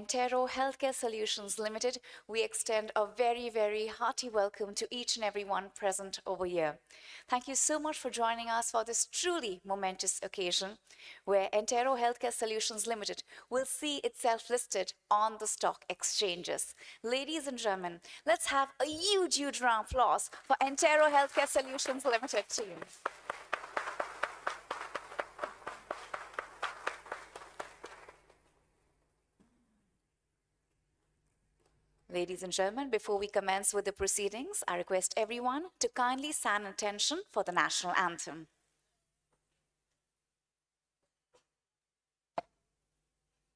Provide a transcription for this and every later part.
Entero Healthcare Solutions Limited, we extend a very, very hearty welcome to each and everyone present over here. Thank you so much for joining us for this truly momentous occasion where Entero Healthcare Solutions Limited will see itself listed on the stock exchanges. Ladies and gentlemen, let's have a huge round of applause for Entero Healthcare Solutions Limited team. Ladies and gentlemen, before we commence with the proceedings, I request everyone to kindly stand at attention for the national anthem.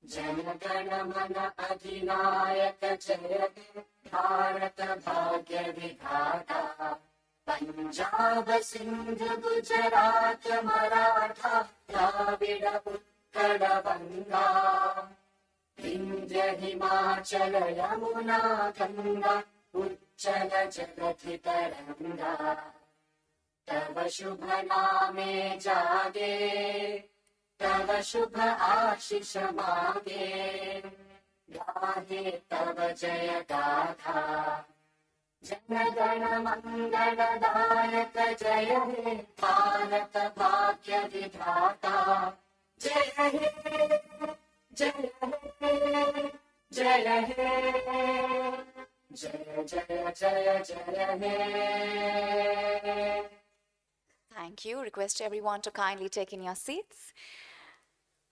Jana Gana मन अधिनायक जय हे भारत भाग्य विधाता पंजाब सिंध गुजरात मराठा द्राविड उत्कल गंगा विंध्य हिमाचल यमुना गंगा उच्चल जगति तरंगा तव शुभ नामे जागे तव शुभ आशीष मागे गाहे तव जय गाथा जन गण मंगलदायक जय हे भारत भाग्य विधाता जय हे जय हे जय हे जय जय जय जय हे. Thank you. Request everyone to kindly take in your seats.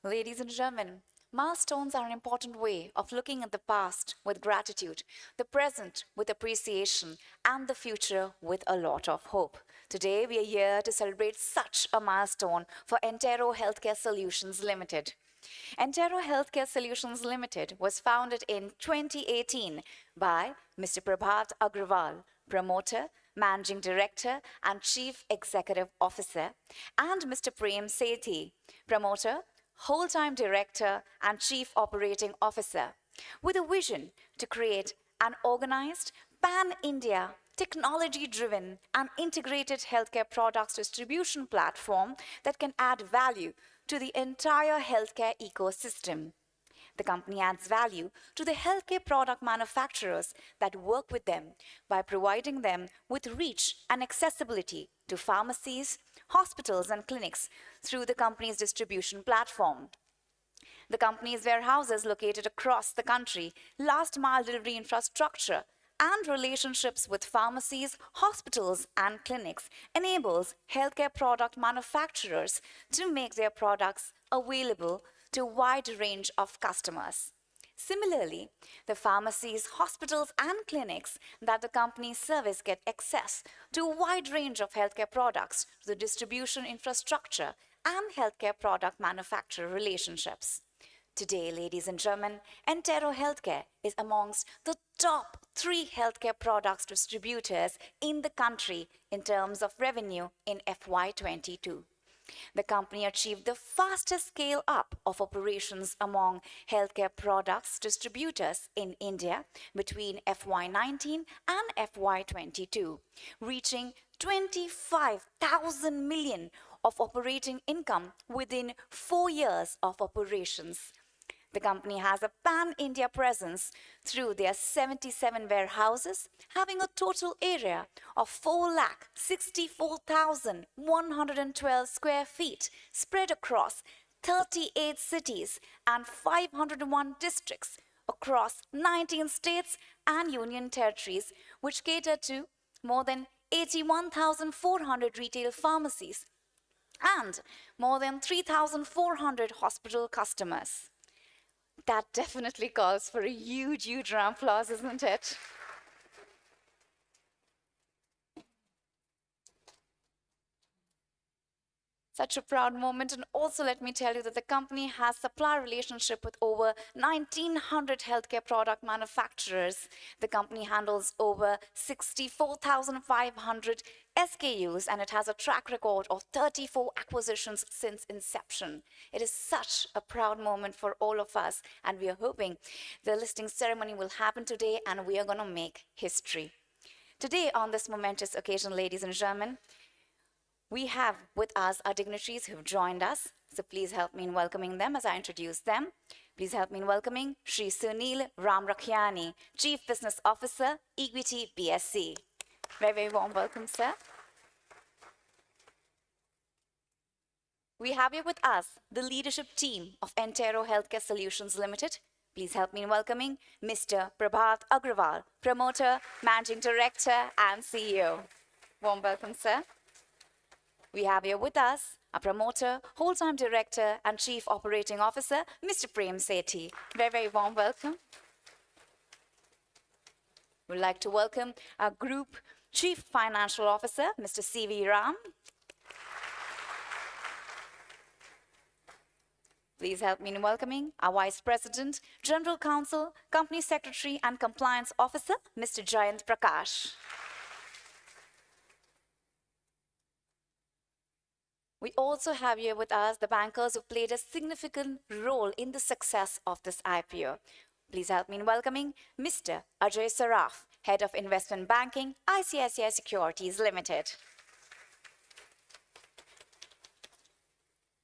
Ladies and gentlemen, milestones are an important way of looking at the past with gratitude, the present with appreciation, and the future with a lot of hope. Today, we are here to celebrate such a milestone for Entero Healthcare Solutions Limited. Entero Healthcare Solutions Limited was founded in 2018 by Mr. Prabhat Agrawal, promoter, Managing Director and Chief Executive Officer, and Mr. Prem Sethi, promoter, whole-time Director and Chief Operating Officer, with a vision to create an organized, pan-India, technology-driven and integrated healthcare products distribution platform that can add value to the entire healthcare ecosystem. The company adds value to the healthcare product manufacturers that work with them by providing them with reach and accessibility to pharmacies, hospitals, and clinics through the company's distribution platform. The company's warehouses located across the country, last-mile delivery infrastructure, and relationships with pharmacies, hospitals, and clinics enables healthcare product manufacturers to make their products available to a wide range of customers. Similarly, the pharmacies, hospitals, and clinics that the company service get access to a wide range of healthcare products through the distribution infrastructure and healthcare product manufacturer relationships. Today, ladies and gentlemen, Entero Healthcare is amongst the top 3 healthcare products distributors in the country in terms of revenue in FY22. The company achieved the fastest scale up of operations among healthcare products distributors in India between FY19 and FY22, reaching 25,000 million of operating income within 4 years of operations. The company has a pan-India presence through their 77 warehouses, having a total area of 4,64,112 square feet spread across 38 cities and 501 districts across 19 states and union territories, which cater to more than 81,400 retail pharmacies and more than 3,400 hospital customers. That definitely calls for a huge round of applause, isn't it? Such a proud moment. And also let me tell you that the company has supply relationship with over 1,900 healthcare product manufacturers. The company handles over 64,500 SKUs, and it has a track record of 34 acquisitions since inception. It is such a proud moment for all of us, and we are hoping the listing ceremony will happen today, and we are going to make history. Today, on this momentous occasion, ladies and gentlemen, we have with us our dignitaries who have joined us, so please help me in welcoming them as I introduce them. Please help me in welcoming Shri Sunil Ramrakhiani, Chief Business Officer, Equity BSE. Very, very warm welcome, sir. We have here with us the leadership team of Entero Healthcare Solutions Limited. Please help me in welcoming Mr. Prabhat Agrawal, Promoter, Managing Director and CEO. Warm welcome, sir. We have here with us a promoter, whole-time director and chief operating officer, Mr. Prem Sethi. Very, very warm welcome. We'd like to welcome our group chief financial officer, Mr. C.V. Ram. Please help me in welcoming our Vice President, General Counsel, Company Secretary and Compliance Officer, Mr. Jayant Prakash. We also have here with us the bankers who played a significant role in the success of this IPO. Please help me in welcoming Mr. Ajay Saraf, Head of Investment Banking, ICICI Securities Limited.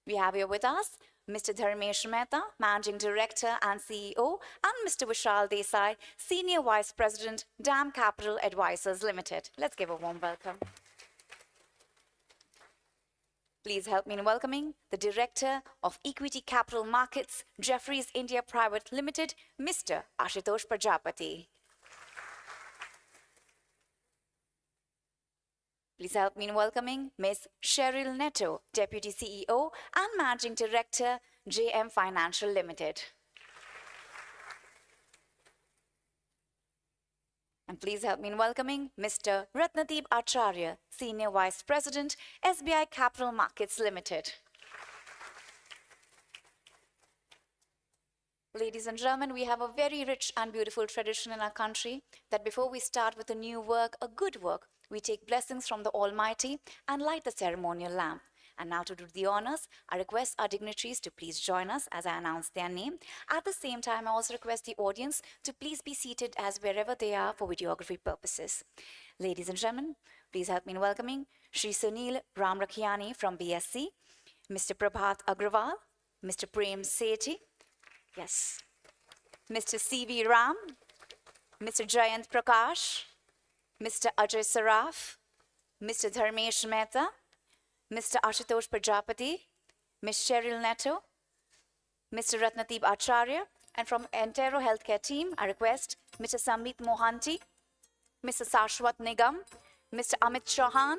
We have here with us Mr. Dharmesh Mehta, Managing Director and CEO, and Mr. Vishal Desai, Senior Vice President, DAM Capital Advisors Limited. Let's give a warm welcome. Please help me in welcoming the Director of Equity Capital Markets, Jefferies India Private Limited, Mr. Ashutosh Prajapati. Please help me in welcoming Ms. Cheryl Netto, Deputy CEO and Managing Director, JM Financial Limited. And please help me in welcoming Mr. Ratnadeep Acharya, Senior Vice President, SBI Capital Markets Limited. Ladies and gentlemen, we have a very rich and beautiful tradition in our country that before we start with a new work, a good work, we take blessings from the Almighty and light the ceremonial lamp. And now to do the honors, I request our dignitaries to please join us as I announce their name. At the same time, I also request the audience to please be seated as wherever they are for videography purposes. Ladies and gentlemen, please help me in welcoming Shri Sunil Ramrakhiani from BSE, Mr. Prabhat Agrawal, Mr. Prem Sethi, yes, Mr. C.V. Ram, Mr. Jayant Prakash, Mr. Ajay Saraf, Mr. Dharmesh Mehta, Mr. Ashutosh Prajapati, Ms. Cheryl Netto, Mr. Ratnadeep Acharya, and from Entero Healthcare team, I request Mr. Samit Mohanty, Mr. Sashwat Nigam, Mr. Amit Chauhan,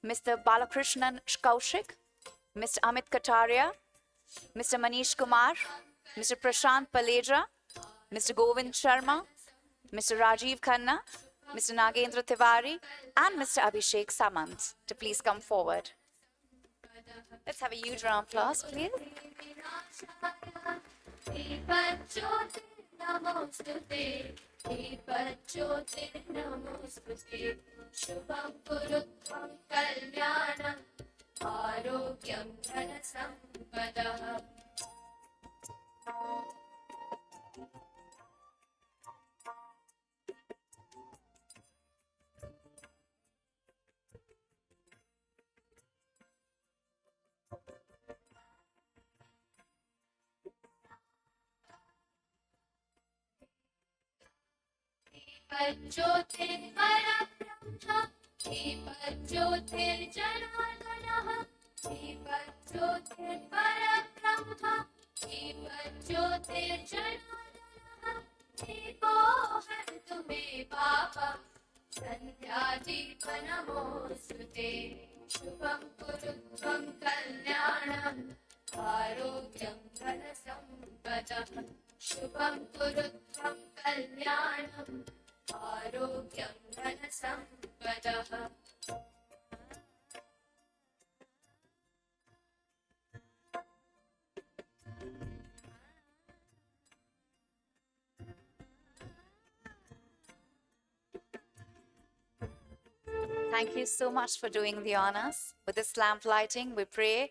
Mr. Balakrishnan Kaushik, Mr. Amit Kataria, Mr. Manish Kumar, Mr. Prashant Paleja, Mr. Govind Sharma, Mr. Rajiv Khanna, Mr. Nagendra Tiwari, and Mr. Abhishek Samant to please come forward. Let's have a huge round of applause, please. ज्योतिर्परब्रह्म दीपज्योतिर्जनार्दनः दीपज्योतिर्परब्रह्म दीपज्योतिर्जनार्दनः दीपो हरतु मे पापम् सन्ध्यादीपनमोऽस्तुते शुभं कुरु त्वं कल्याणम् आरोग्यं धनसम्पदः शुभं कुरु त्वं कल्याणम् आरोग्यं धनसम्पदः. Thank you so much for doing the honors. With this lamp lighting, we pray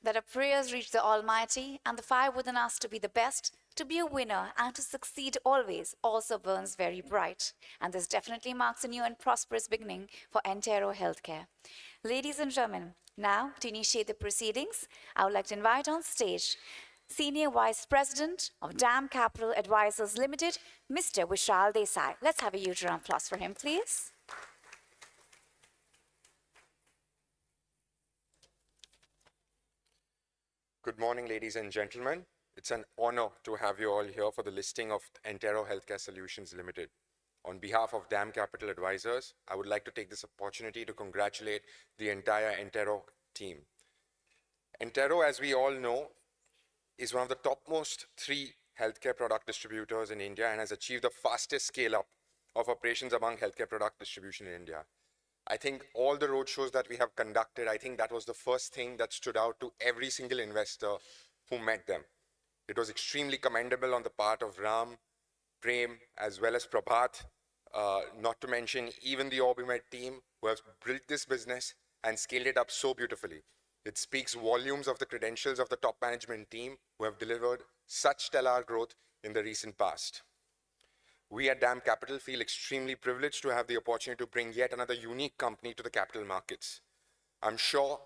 that our prayers reach the Almighty and the fire within us to be the best, to be a winner and to succeed always also burns very bright. And this definitely marks a new and prosperous beginning for Entero Healthcare. Ladies and gentlemen, now to initiate the proceedings, I would like to invite on stage Senior Vice President of DAM Capital Advisors Limited, Mr. Vishal Desai. Let's have a huge round of applause for him, please. Good morning, ladies and gentlemen. It's an honor to have you all here for the listing of Entero Healthcare Solutions Limited. On behalf of DAM Capital Advisors, I would like to take this opportunity to congratulate the entire Entero team. Entero, as we all know, is one of the topmost 3 healthcare product distributors in India and has achieved the fastest scale-up of operations among healthcare product distribution in India. I think all the roadshows that we have conducted, I think that was the first thing that stood out to every single investor who met them. It was extremely commendable on the part of Ram, Prem, as well as Prabhat, not to mention even the OrbiMed team who have built this business and scaled it up so beautifully. It speaks volumes of the credentials of the top management team who have delivered such stellar growth in the recent past. We at DAM Capital feel extremely privileged to have the opportunity to bring yet another unique company to the capital markets. I'm sure,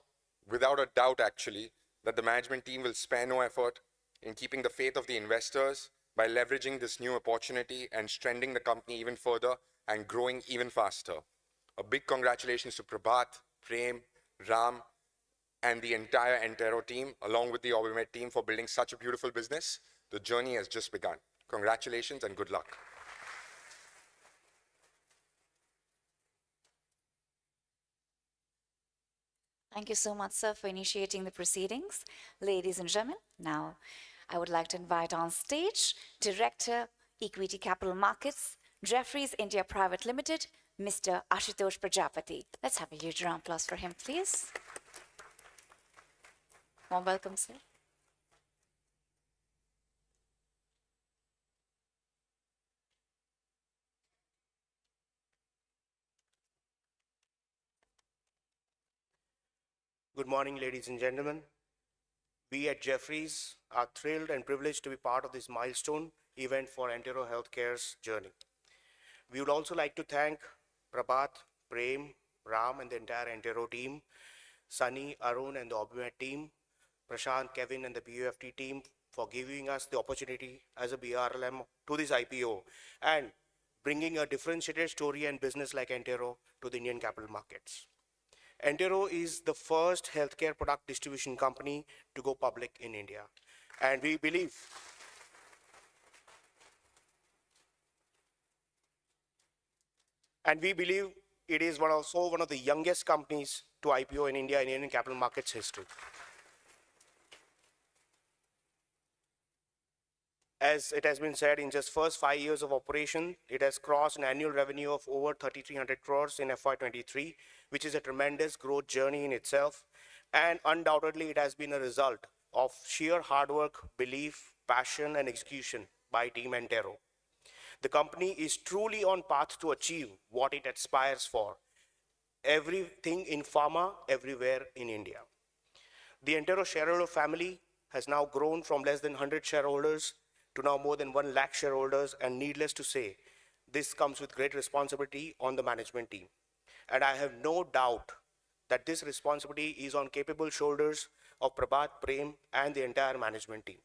without a doubt actually, that the management team will spare no effort in keeping the faith of the investors by leveraging this new opportunity and strengthening the company even further and growing even faster. A big congratulations to Prabhat, Prem, Ram, and the entire Entero team, along with the OrbiMed team, for building such a beautiful business. The journey has just begun. Congratulations and good luck. Thank you so much, sir, for initiating the proceedings. Ladies and gentlemen, now I would like to invite on stage Director, Equity Capital Markets, Jefferies India Private Limited, Mr. Ashutosh Prajapati. Let's have a huge round of applause for him, please. Warm welcome, sir. Good morning, ladies and gentlemen. We at Jefferies are thrilled and privileged to be part of this milestone event for Entero Healthcare's journey. We would also like to thank Prabhat, Prem, Ram, and the entire Entero team, Sunny, Arun, and the OrbiMed team, Prashant, Kevin, and the BUFT team for giving us the opportunity as a BRLM to this IPO and bringing a differentiated story and business like Entero to the Indian capital markets. Entero is the first healthcare product distribution company to go public in India. And we believe it is also one of the youngest companies to IPO in India in Indian capital markets history. As it has been said, in just first 5 years of operation, it has crossed an annual revenue of over 3,300 crores in FY23, which is a tremendous growth journey in itself. And undoubtedly, it has been a result of sheer hard work, belief, passion, and execution by Team Entero. The company is truly on path to achieve what it aspires for. Everything in pharma, everywhere in India. The Entero shareholder family has now grown from less than 100 shareholders to now more than 1 lakh shareholders, and needless to say, this comes with great responsibility on the management team. And I have no doubt that this responsibility is on capable shoulders of Prabhat, Prem, and the entire management team.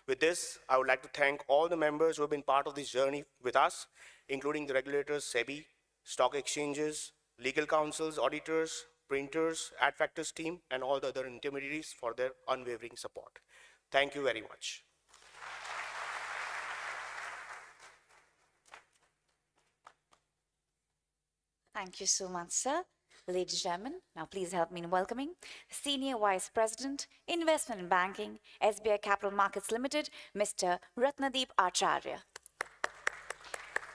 With this, I would like to thank all the members who have been part of this journey with us, including the regulators, SEBI, stock exchanges, legal counsels, auditors, printers, Adfactors team, and all the other intermediaries for their unwavering support. Thank you very much. Thank you so much, sir. Ladies and gentlemen, now please help me in welcoming Senior Vice President, Investment and Banking, SBI Capital Markets Limited, Mr. Ratnadeep Acharya.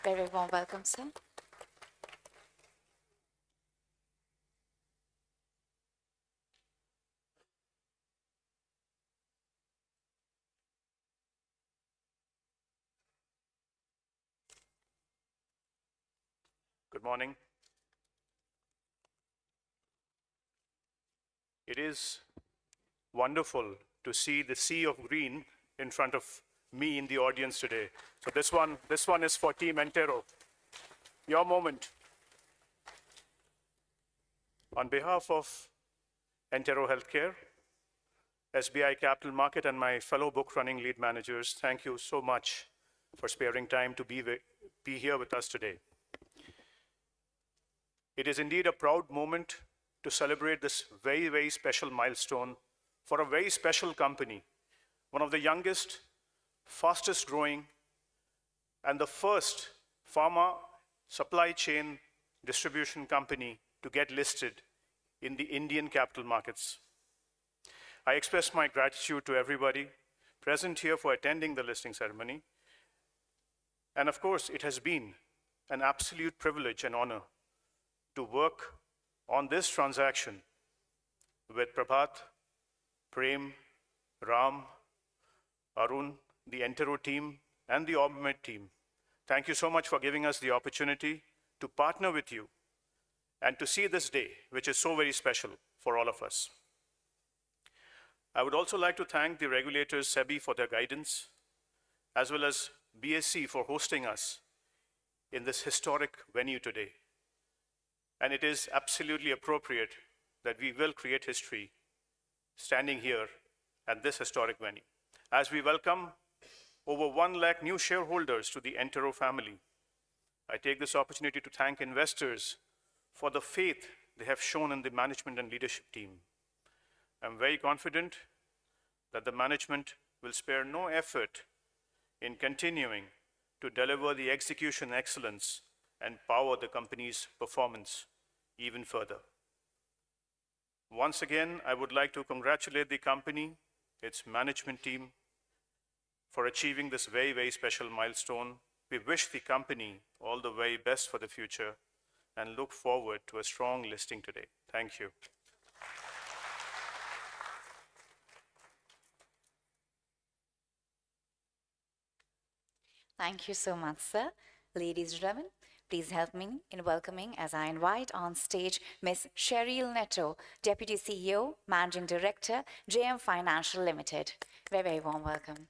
Very warm welcome, sir. Good morning. It is wonderful to see the sea of green in front of me in the audience today. So this one is for Team Entero. Your moment. On behalf of Entero Healthcare, SBI Capital Market, and my fellow book running lead managers, thank you so much for sparing time to be here with us today. It is indeed a proud moment to celebrate this very, very special milestone for a very special company, one of the youngest, fastest growing, and the first pharma supply chain distribution company to get listed in the Indian capital markets. I express my gratitude to everybody present here for attending the listing ceremony. And of course, it has been an absolute privilege and honor to work on this transaction with Prabhat, Prem, Ram, Arun, the Entero team, and the OrbMed team. Thank you so much for giving us the opportunity to partner with you and to see this day, which is so very special for all of us. I would also like to thank the regulators, SEBI, for their guidance, as well as BSE for hosting us in this historic venue today. And it is absolutely appropriate that we will create history standing here at this historic venue. As we welcome over 1 lakh new shareholders to the Entero family, I take this opportunity to thank investors for the faith they have shown in the management and leadership team. I'm very confident that the management will spare no effort in continuing to deliver the execution excellence and power the company's performance even further. Once again, I would like to congratulate the company, its management team, for achieving this very, very special milestone. We wish the company all the very best for the future and look forward to a strong listing today. Thank you. Thank you so much, sir. Ladies and gentlemen, please help me in welcoming as I invite on stage Ms. Cheryl Netto, Deputy CEO, Managing Director, JM Financial Limited. Very, very warm welcome.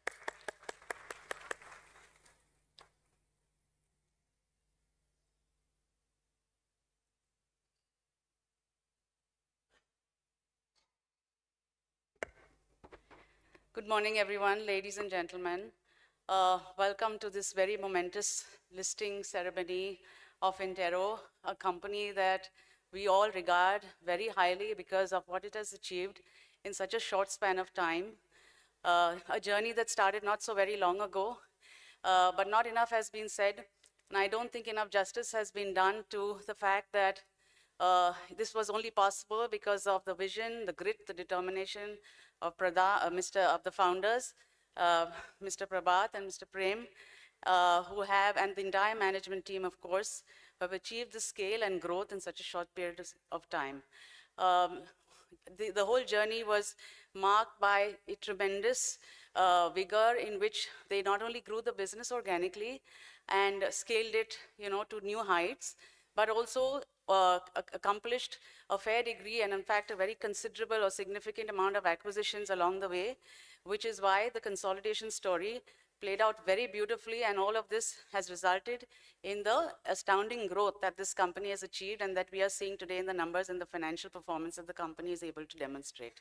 Good morning, everyone, ladies and gentlemen. Welcome to this very momentous listing ceremony of Entero, a company that we all regard very highly because of what it has achieved in such a short span of time. A journey that started not so very long ago, but not enough has been said, and I don't think enough justice has been done to the fact that this was only possible because of the vision, the grit, the determination of the founders, Mr. Prabhat and Mr. Prem, who have, and the entire management team, of course, have achieved the scale and growth in such a short period of time. The whole journey was marked by a tremendous vigor in which they not only grew the business organically and scaled it, to new heights, but also accomplished a fair degree and in fact a very considerable or significant amount of acquisitions along the way, which is why the consolidation story played out very beautifully, and all of this has resulted in the astounding growth that this company has achieved and that we are seeing today in the numbers and the financial performance that the company is able to demonstrate.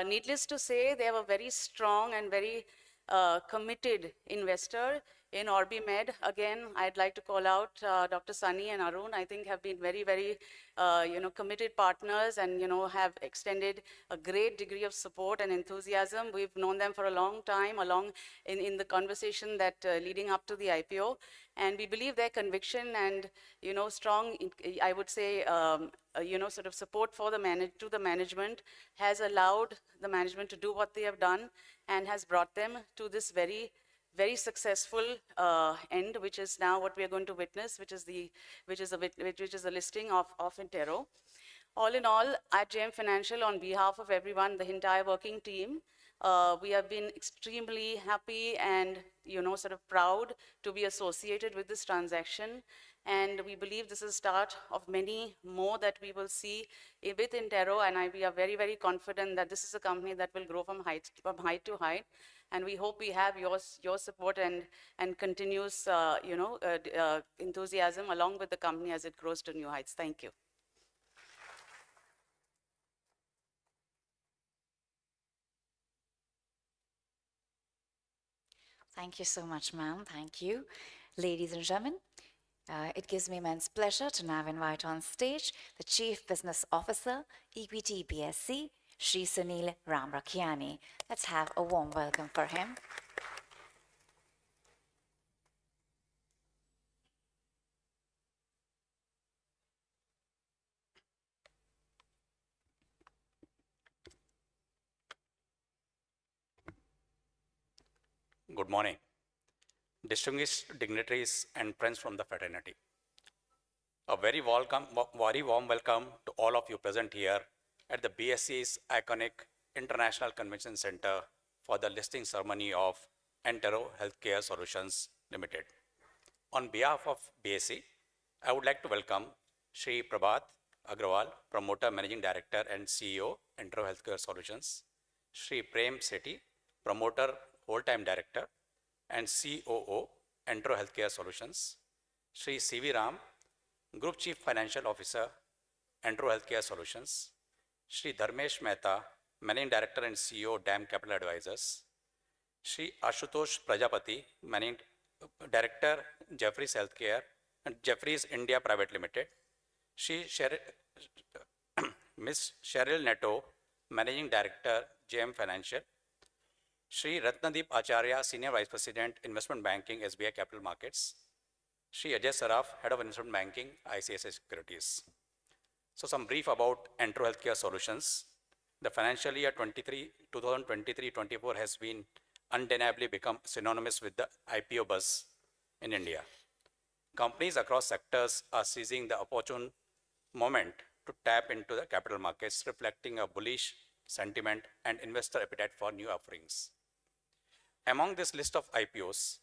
Needless to say, they have a very strong and very committed investor in OrbMed. Again, I'd like to call out Dr. Sunny and Arun. I think have been very, very, committed partners and, have extended a great degree of support and enthusiasm. We've known them for a long time along in the conversation that leading up to the IPO. And we believe their conviction and, strong, I would say, sort of support for the management has allowed the management to do what they have done and has brought them to this very, very successful end, which is now what we are going to witness, which is the listing of Entero. All in all, at JM Financial, on behalf of everyone, the entire working team, we have been extremely happy and sort of proud to be associated with this transaction. And we believe this is the start of many more that we will see with Entero. And we are very, very confident that this is a company that will grow from height to height. And we hope we have your support and continuous enthusiasm along with the company as it grows to new heights. Thank you. Thank you so much, ma'am. Thank you. Ladies and gentlemen, it gives me immense pleasure to now invite on stage the Chief Business Officer, Equity BSE, Shri Sunil Ramrakhiani. Let's have a warm welcome for him. Good morning, distinguished dignitaries and friends from the fraternity. A very warm welcome to all of you present here at the BSE's iconic International Convention Center for the listing ceremony of Entero Healthcare Solutions Limited. On behalf of BSE, I would like to welcome Shri Prabhat Agrawal, Promoter, Managing Director and CEO, Entero Healthcare Solutions, Shri Prem Sethi, Promoter, Whole-Time Director and COO, Entero Healthcare Solutions, Shri CV Ram, Group Chief Financial Officer, Entero Healthcare Solutions, Shri Dharmesh Mehta, Managing Director and CEO, DAM Capital Advisors, Shri Ashutosh Prajapati, Managing Director, Jeffries Healthcare, and Jeffries India Private Limited, Ms. Cheryl Netto, Managing Director, JM Financial, Shri Ratnadeep Acharya, Senior Vice President, Investment Banking, SBI Capital Markets, Shri Ajay Saraf, Head of Investment Banking, ICICI Securities. So some brief about Entero Healthcare Solutions. The financial year 2023-24 has been undeniably become synonymous with the IPO buzz in India. Companies across sectors are seizing the opportune moment to tap into the capital markets, reflecting a bullish sentiment and investor appetite for new offerings. Among this list of IPOs,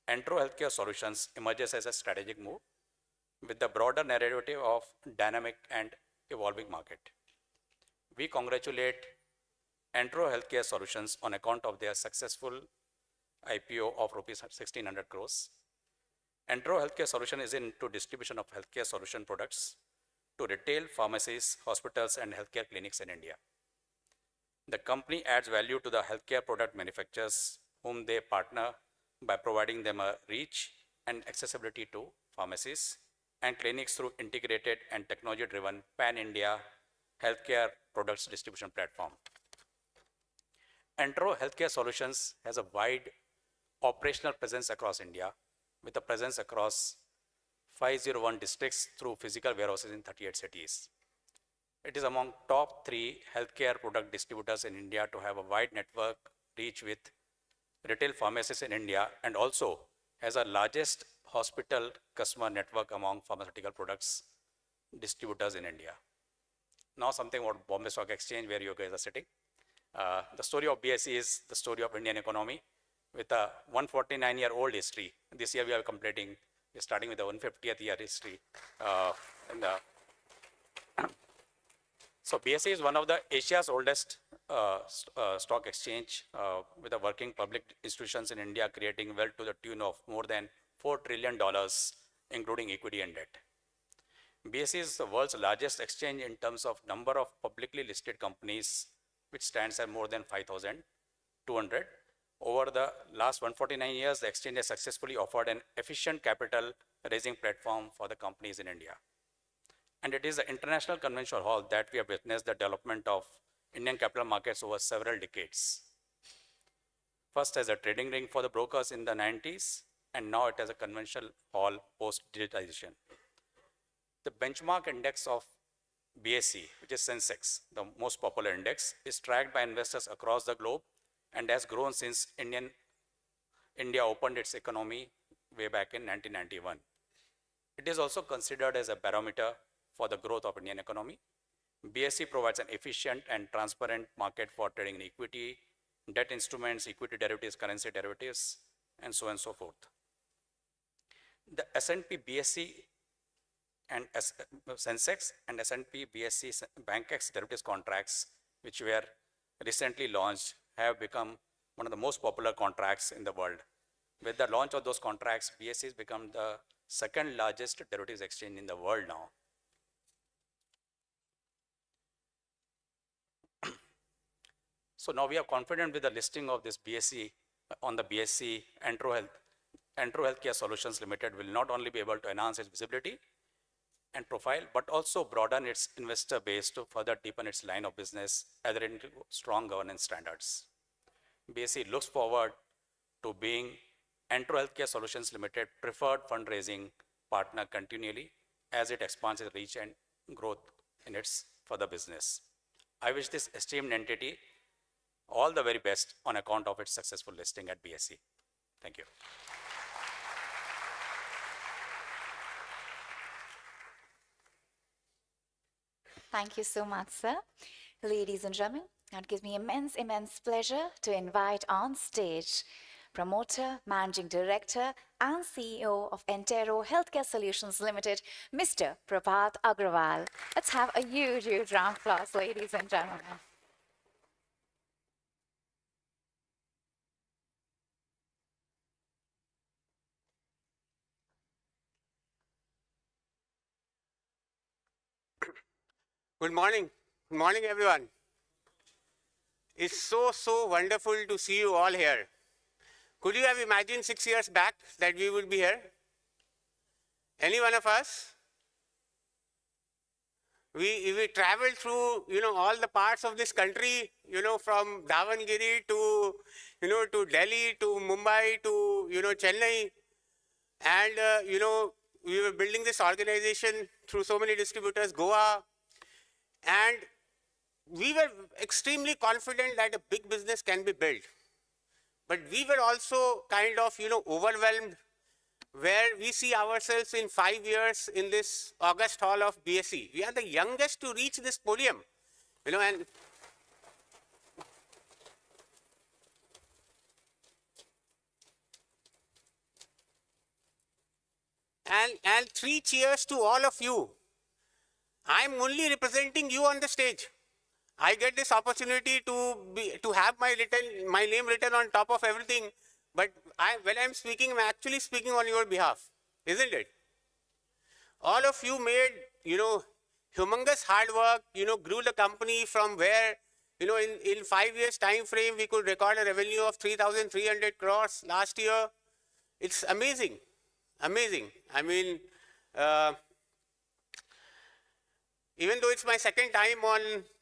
Entero Healthcare Solutions emerges as a strategic move with the broader narrative of dynamic and evolving market. We congratulate Entero Healthcare Solutions on account of their successful IPO of rupees 1,600 crores. Entero Healthcare Solution is into distribution of healthcare solution products to retail pharmacies, hospitals, and healthcare clinics in India. The company adds value to the healthcare product manufacturers whom they partner by providing them a reach and accessibility to pharmacies and clinics through integrated and technology-driven pan-India healthcare products distribution platform. Entero Healthcare Solutions has a wide operational presence across India with a presence across 501 districts through physical warehouses in 38 cities. It is among top 3 healthcare product distributors in India to have a wide network reach with retail pharmacies in India and also has a largest hospital customer network among pharmaceutical products distributors in India. Now something about Bombay Stock Exchange where you guys are sitting. The story of BSE is the story of Indian economy with a 149-year-old history. This year we are completing, we're starting with the 150th year history. So BSE is one of the Asia's oldest stock exchange with the working public institutions in India creating wealth to the tune of more than $4 trillion, including equity and debt. BSE is the world's largest exchange in terms of number of publicly listed companies, which stands at more than 5,200. Over the last 149 years, the exchange has successfully offered an efficient capital raising platform for the companies in India. And it is the International Convention Hall that we have witnessed the development of Indian capital markets over several decades. First as a trading ring for the brokers in the 90s, and now it as a convention hall post-digitization. The benchmark index of BSE, which is Sensex, the most popular index, is tracked by investors across the globe and has grown since India opened its economy way back in 1991. It is also considered as a barometer for the growth of Indian economy. BSE provides an efficient and transparent market for trading in equity, debt instruments, equity derivatives, currency derivatives, and so on and so forth. The S&P BSE and Sensex and S&P BSE BankX derivatives contracts, which were recently launched, have become one of the most popular contracts in the world. With the launch of those contracts, BSE has become the second largest derivatives exchange in the world now. So now we are confident with the listing of this BSE on the BSE Entero Healthcare Solutions Limited will not only be able to enhance its visibility and profile, but also broaden its investor base to further deepen its line of business, adhering to strong governance standards. BSE looks forward to being Entero Healthcare Solutions Limited preferred fundraising partner continually as it expands its reach and growth in its further business. I wish this esteemed entity all the very best on account of its successful listing at BSE. Thank you. Thank you so much, sir. Ladies and gentlemen, it gives me immense pleasure to invite on stage promoter, managing director, and CEO of Entero Healthcare Solutions Limited, Mr. Prabhat Agrawal. Let's have a huge round of applause, ladies and gentlemen. Good morning. Good morning, everyone. It's so wonderful to see you all here. Could you have imagined 6 years back that we would be here? Any one of us? We traveled through, all the parts of this country, from Davangere to, to Delhi, to Mumbai, to, Chennai. And, we were building this organization through so many distributors, Goa. And we were extremely confident that a big business can be built. But we were also kind of, overwhelmed where we see ourselves in 5 years in this August hall of BSE. We are the youngest to reach this podium, and 3 cheers to all of you. I'm only representing you on the stage. I get this opportunity to have my name written on top of everything, but when I'm speaking, I'm actually speaking on your behalf, isn't it? All of you made, humongous hard work, grew the company from where, in 5 years time frame, we could record a revenue of 3,300 crores last year. It's amazing, amazing. I mean, even though it's my second time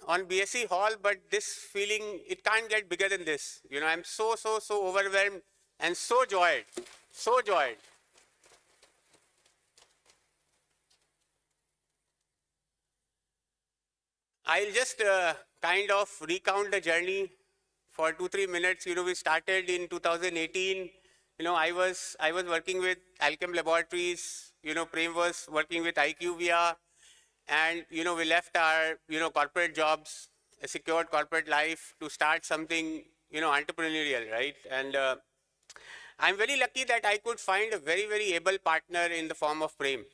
on BSE Hall, but this feeling, it can't get bigger than this. I'm so overwhelmed and so joyed, so joyed. I'll just kind of recount the journey for 2-3 minutes. We started in 2018. I was working with Alchem Laboratories. Prem was working with IQVIA. And, we left our, corporate jobs, a secured corporate life to start something, entrepreneurial, right? And I'm very lucky that I could find a very able partner in the form of Prem.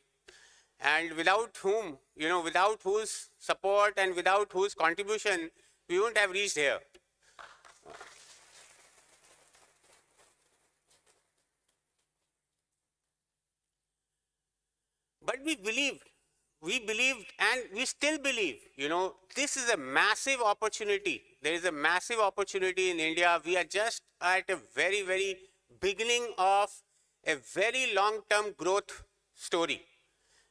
And without whom, without whose support and without whose contribution, we wouldn't have reached here. But we believed, and we still believe, this is a massive opportunity. There is a massive opportunity in India. We are just at a very beginning of a very long-term growth story.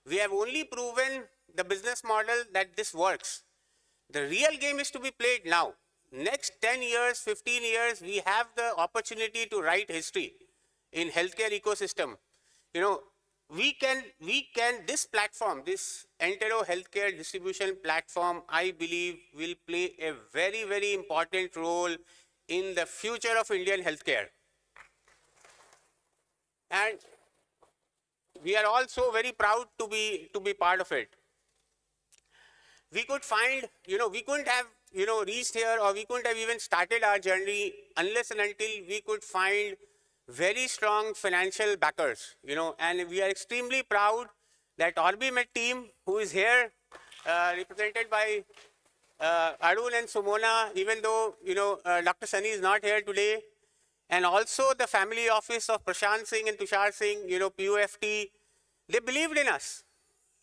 We have only proven the business model that this works. The real game is to be played now. Next 10 years, 15 years, we have the opportunity to write history in healthcare ecosystem. This platform, this Entero Healthcare Distribution Platform, I believe will play a very important role in the future of Indian healthcare. And we are also very proud to be part of it. We could find, we couldn't have, reached here, or we couldn't have even started our journey unless and until we could find very strong financial backers, and we are extremely proud that OrbiMed team, who is here, represented by Arun and Sumona, even though, Dr. Sunny is not here today, and also the family office of Prashant Singh and Tushar Singh, PUFT, they believed in us.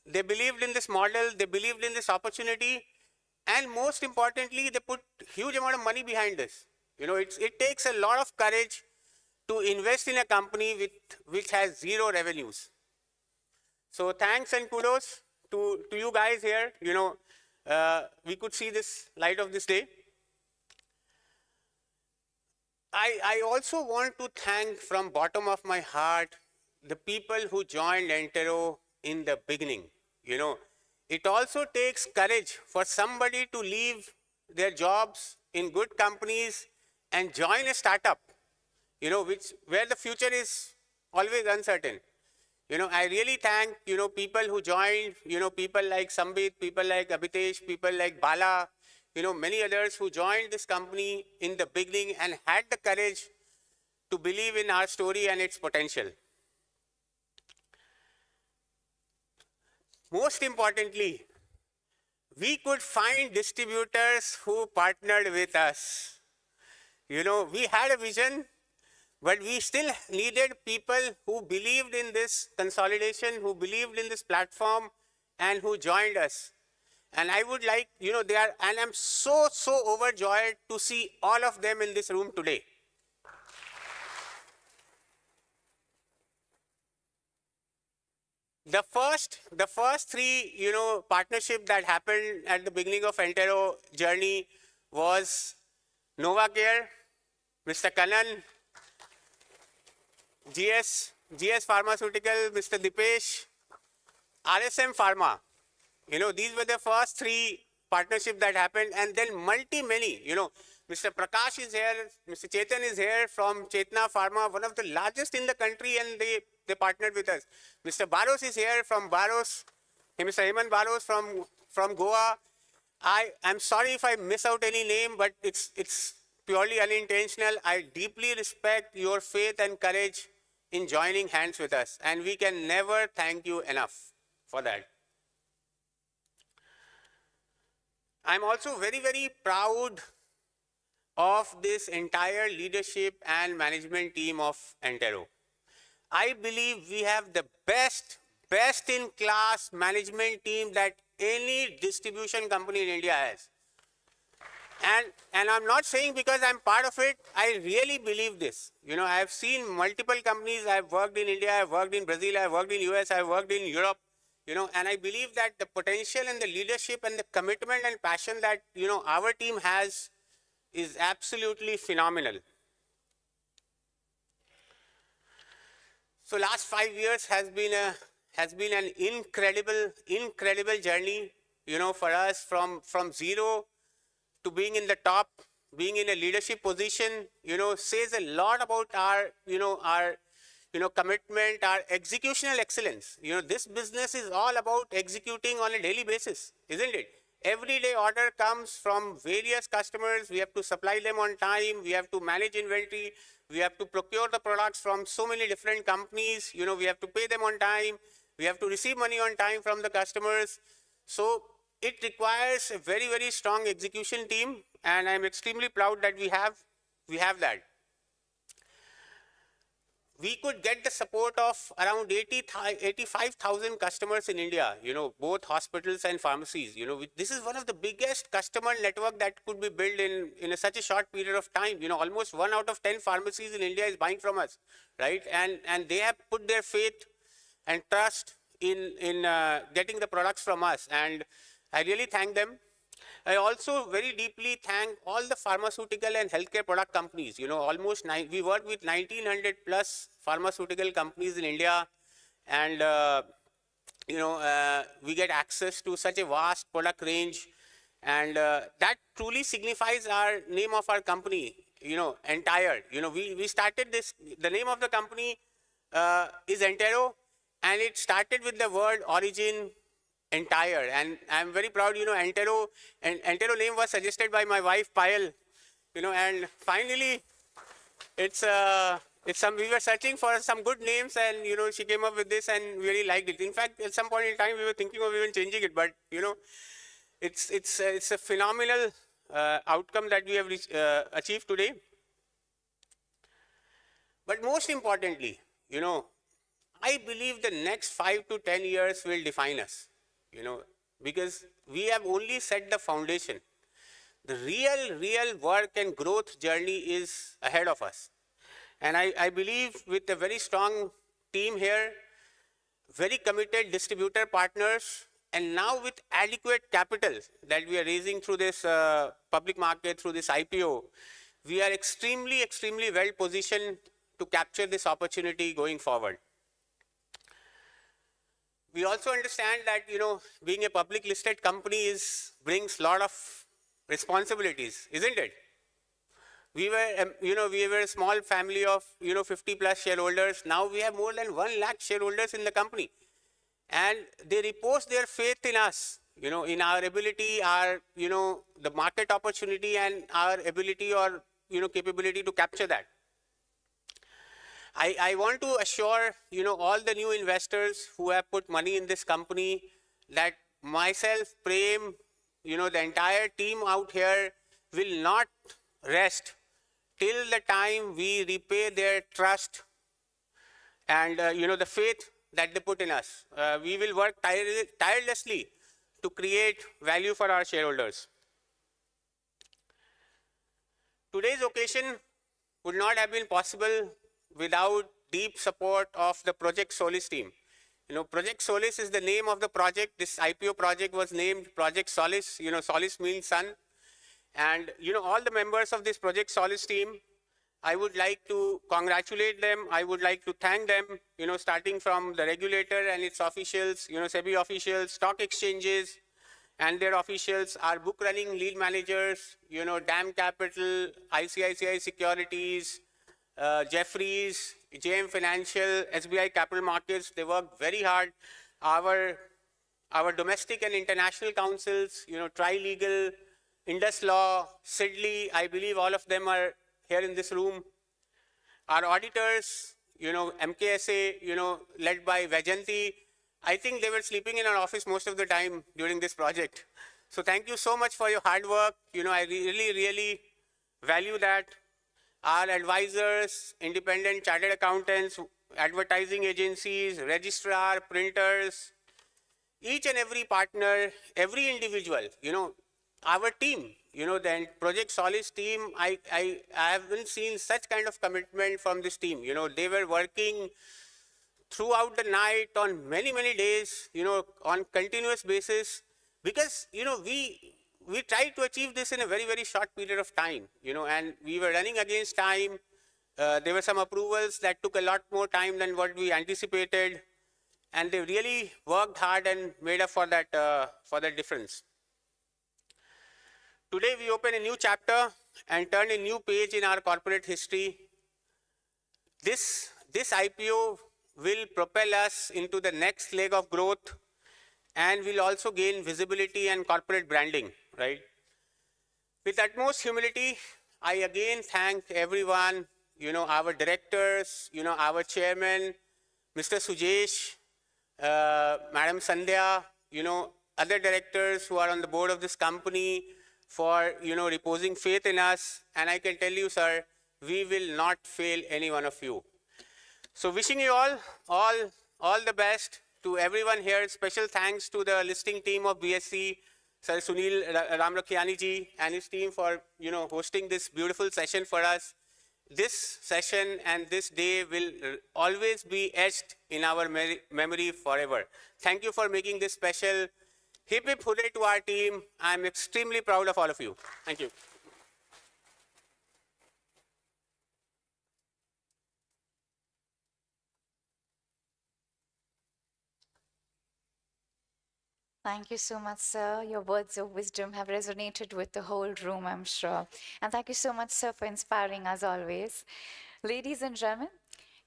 They believed in this model, they believed in this opportunity, and most importantly, they put huge amount of money behind this. It takes a lot of courage to invest in a company which has zero revenues. So thanks and kudos to you guys here. We could see this light of this day. I also want to thank from bottom of my heart the people who joined Entero in the beginning. It also takes courage for somebody to leave their jobs in good companies and join a startup, where the future is always uncertain. I really thank, people who joined, people like Sambit, people like Abhitesh, people like Bala, many others who joined this company in the beginning and had the courage to believe in our story and its potential. Most importantly, we could find distributors who partnered with us. We had a vision, but we still needed people who believed in this consolidation, who believed in this platform, and who joined us. And I would like, and I'm so overjoyed to see all of them in this room today. The first three, partnership that happened at the beginning of Entero journey was NovaCare, Mr. Kannan, GS Pharmaceutical, Mr. Dipesh, RSM Pharma. These were the first three partnerships that happened, and then many. Mr. Prakash is here, Mr. Chetan is here from Chetna Pharma, one of the largest in the country, and they partnered with us. Mr. Baros is here from Baros, Mr. Hemant Baros from Goa. I'm sorry if I miss out any name, but it's purely unintentional. I deeply respect your faith and courage in joining hands with us, and we can never thank you enough for that. I'm also very proud of this entire leadership and management team of Entero. I believe we have the best in class management team that any distribution company in India has. And I'm not saying because I'm part of it, I really believe this. I've seen multiple companies. I've worked in India, I've worked in Brazil, I've worked in US, I've worked in Europe, and I believe that the potential and the leadership and the commitment and passion that, our team has is absolutely phenomenal. So last 5 years has been an incredible journey, for us from zero to being in the top, being in a leadership position, says a lot about our commitment, our executional excellence. This business is all about executing on a daily basis, isn't it? Everyday order comes from various customers. We have to supply them on time. We have to manage inventory. We have to procure the products from so many different companies. We have to pay them on time. We have to receive money on time from the customers. So it requires a very strong execution team, and I'm extremely proud that we have that. We could get the support of around 85,000 customers in India, both hospitals and pharmacies. This is one of the biggest customer network that could be built in such a short period of time. Almost 1 out of 10 pharmacies in India is buying from us, right? And they have put their faith and trust in getting the products from us, and I really thank them. I also very deeply thank all the pharmaceutical and healthcare product companies. We work with 1900 plus pharmaceutical companies in India, and we get access to such a vast product range, and that truly signifies our name of our company. Entire. We started this. The name of the company is Entero, and it started with the word origin. Entire, and I'm very proud, Entero name was suggested by my wife Payal, and finally we were searching for some good names, and she came up with this, and we really liked it. In fact, at some point in time we were thinking of even changing it, but it's a phenomenal outcome that we have achieved today. But most importantly, I believe the next 5 to 10 years will define us. Because we have only set the foundation. The real work and growth journey is ahead of us. And I believe with a very strong team here, very committed distributor partners, and now with adequate capital that we are raising through this public market, through this IPO, we are extremely, extremely well positioned to capture this opportunity going forward. We also understand that, being a public listed company brings a lot of responsibilities, isn't it? We were a small family of, 50 plus shareholders. Now we have more than 1 lakh shareholders in the company. And they repose their faith in us, in our ability, the market opportunity and our ability or, capability to capture that. I want to assure, all the new investors who have put money in this company that myself, Prem, the entire team out here will not rest till the time we repay their trust and, the faith that they put in us. We will work tirelessly to create value for our shareholders. Today's occasion would not have been possible without deep support of the Project Solis team. Project Solis is the name of the project. This IPO project was named Project Solis. Solis means sun. And, all the members of this Project Solis team, I would like to congratulate them. I would like to thank them, starting from the regulator and its officials, SEBI officials, stock exchanges, and their officials, our book running lead managers, DAM Capital, ICICI Securities, Jeffries, JM Financial, SBI Capital Markets. They work very hard. Our domestic and international councils, Tri-Legal, Indus Law, Sidley, I believe all of them are here in this room. Our auditors, MKSA, led by Vajanti, I think they were sleeping in our office most of the time during this project. So thank you so much for your hard work. I really, really value that. Our advisors, independent chartered accountants, advertising agencies, registrar, printers, each and every partner, every individual, our team, the Project Solis team, I haven't seen such kind of commitment from this team. They were working throughout the night on many, many days, on continuous basis, because, we tried to achieve this in a very, very short period of time, and we were running against time. There were some approvals that took a lot more time than what we anticipated, and they really worked hard and made up for that difference. Today, we open a new chapter and turn a new page in our corporate history. This IPO will propel us into the next leg of growth and will also gain visibility and corporate branding, right? With utmost humility, I again thank everyone, our directors, our chairman, Mr. Sujesh, Madam Sandhya, other directors who are on the board of this company for, reposing faith in us. And I can tell you, sir, we will not fail any one of you. So wishing you all the best to everyone here. Special thanks to the listing team of BSE, Sir Sunil Ramrakhiani ji and his team for, hosting this beautiful session for us. This session and this day will always be etched in our memory forever. Thank you for making this special. Hip hip hooray to our team. I'm extremely proud of all of you. Thank you. Thank you so much, sir. Your words of wisdom have resonated with the whole room, I'm sure. And thank you so much, sir, for inspiring us always. Ladies and gentlemen,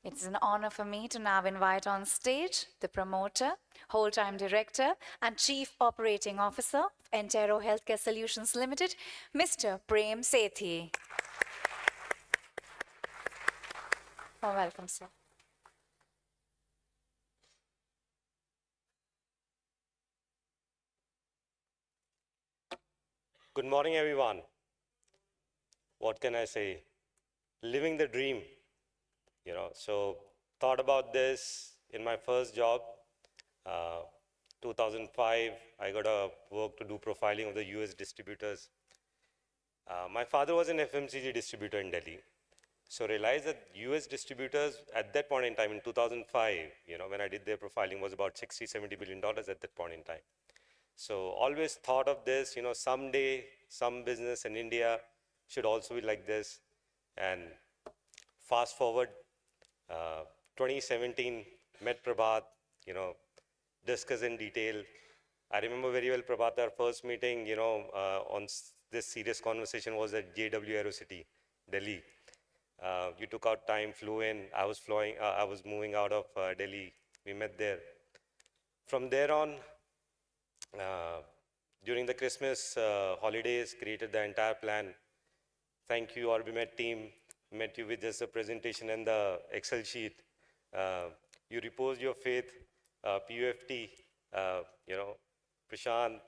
it's an honor for me to now invite on stage the promoter, whole-time director, and chief operating officer of Entero Healthcare Solutions Limited, Mr. Prem Sethi. Oh, welcome, sir. Good morning, everyone. What can I say? Living the dream, So thought about this in my first job, 2005. I got a work to do profiling of the US distributors. My father was an FMCG distributor in Delhi. So realize that US distributors at that point in time in 2005, when I did their profiling, was about 60, $70 billion at that point in time. So always thought of this, someday some business in India should also be like this. And fast forward, 2017, met Prabhat, discuss in detail. I remember very well, Prabhat, our first meeting, on this serious conversation was at JW Aerocity, Delhi. You took out time, flew in. I was moving out of Delhi. We met there. From there on, during the Christmas holidays, created the entire plan. Thank you, OrbiMed team. Met you with just a presentation and the Excel sheet. You reposed your faith, PUFT, Prashant.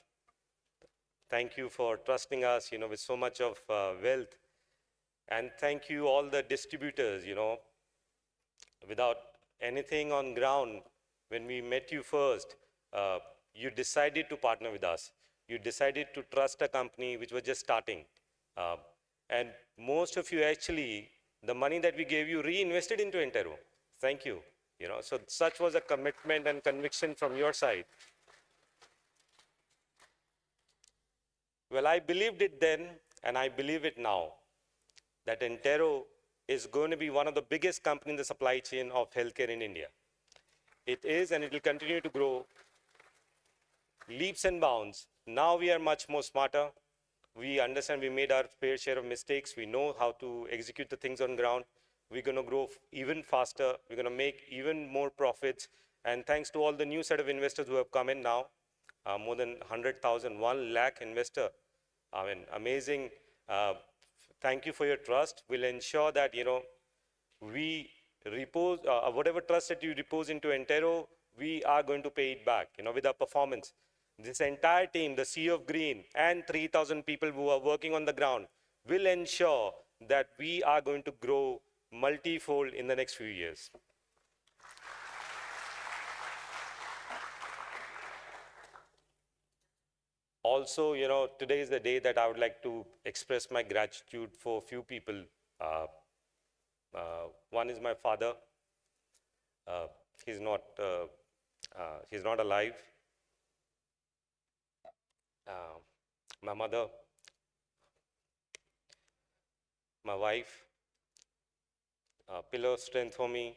Thank you for trusting us, with so much of wealth. And thank you all the distributors, without anything on ground, when we met you first, you decided to partner with us. You decided to trust a company which was just starting. And most of you actually, the money that we gave you reinvested into Entero. Thank you. So such was a commitment and conviction from your side. Well, I believed it then, and I believe it now, that Entero is going to be one of the biggest companies in the supply chain of healthcare in India. It is, and it will continue to grow leaps and bounds. Now we are much more smarter. We understand we made our fair share of mistakes. We know how to execute the things on ground. We're going to grow even faster. We're going to make even more profits. And thanks to all the new set of investors who have come in now, more than 100,000, 1 lakh investor. I mean, amazing. Thank you for your trust. We'll ensure that, we repose, whatever trust that you repose into Entero, we are going to pay it back, with our performance. This entire team, the Sea of Green, and 3,000 people who are working on the ground will ensure that we are going to grow multifold in the next few years. Also, today is the day that I would like to express my gratitude for a few people. One is my father. He's not alive. My mother, my wife, pillar of strength for me,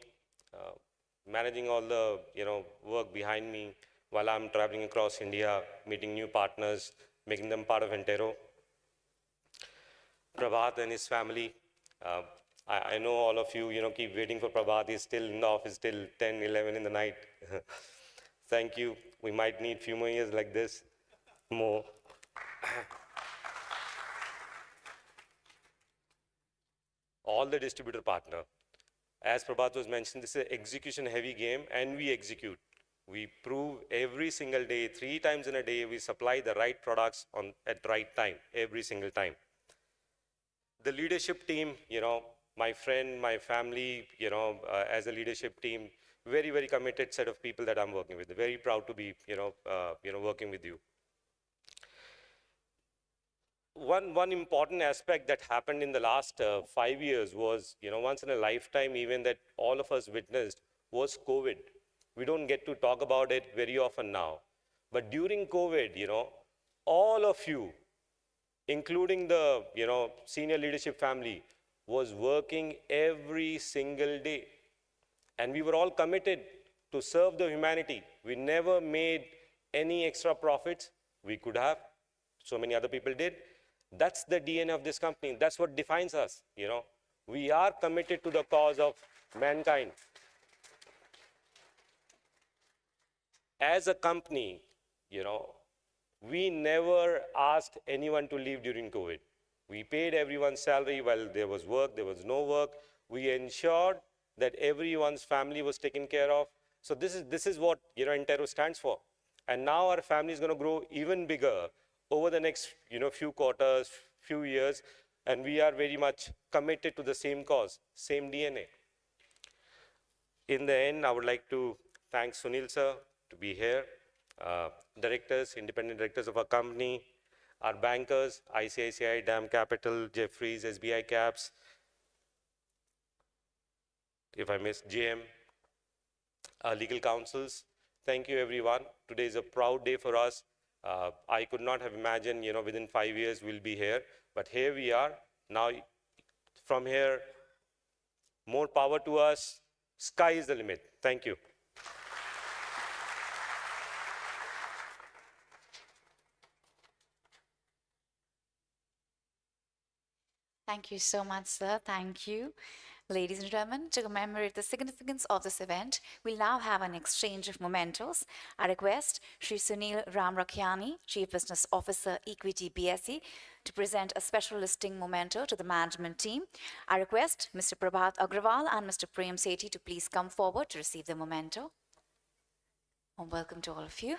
managing all the work behind me while I'm traveling across India, meeting new partners, making them part of Entero. Prabhat and his family. I know all of you, keep waiting for Prabhat. He's still in the office till 10, 11 in the night. Thank you. We might need a few more years like this, more. All the distributor partner. As Prabhat was mentioned, this is an execution-heavy game, and we execute. We prove every single day, 3 times in a day, we supply the right products at the right time, every single time. The leadership team, my friend, my family, as a leadership team, very, very committed set of people that I'm working with. Very proud to be, working with you. One important aspect that happened in the last 5 years was, once in a lifetime event that all of us witnessed was COVID. We don't get to talk about it very often now. But during COVID, all of you, including the, senior leadership family, was working every single day. And we were all committed to serve the humanity. We never made any extra profits. We could have. So many other people did. That's the DNA of this company. That's what defines us, We are committed to the cause of mankind. As a company, we never asked anyone to leave during COVID. We paid everyone's salary while there was work, there was no work. We ensured that everyone's family was taken care of. So this is what Entero stands for. And now our family is going to grow even bigger over the next few quarters, few years, and we are very much committed to the same cause, same DNA. In the end, I would like to thank Sunil sir to be here, directors, independent directors of our company, our bankers, ICICI, DAM Capital, Jefferies, SBI Caps, if I miss, JM, our legal counsels. Thank you, everyone. Today is a proud day for us. I could not have imagined, within 5 years we'll be here, but here we are. Now, from here, more power to us. Sky is the limit. Thank you. Thank you so much, sir. Thank you. Ladies and gentlemen, to commemorate the significance of this event, we'll now have an exchange of mementos. I request Shri Sunil Ramrakhiani, Chief Business Officer, Equity BSE, to present a special listing memento to the management team. I request Mr. Prabhat Agrawal and Mr. Prem Sethi to please come forward to receive the memento. And welcome to all of you.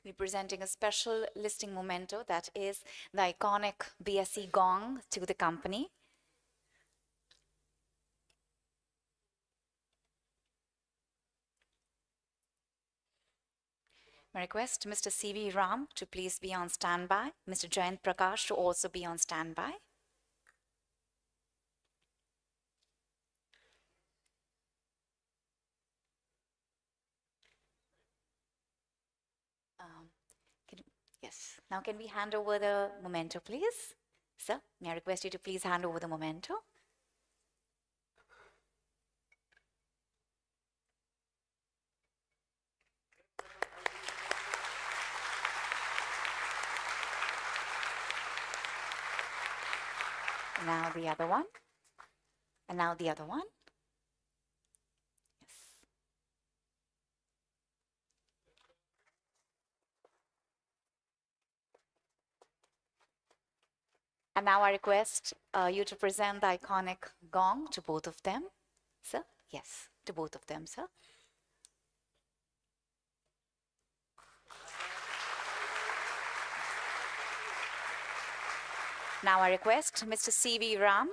We're presenting a special listing memento that is the iconic BSE gong to the company. I request Mr. C.V. Ram to please be on standby, Mr. Jayant Prakash to also be on standby. Yes. Now can we hand over the memento, please? Sir, may I request you to please hand over the memento? Now the other one. And now the other one. Yes. And now I request you to present the iconic gong to both of them. Sir? Yes, to both of them, sir. Now I request Mr. C.V. Ram,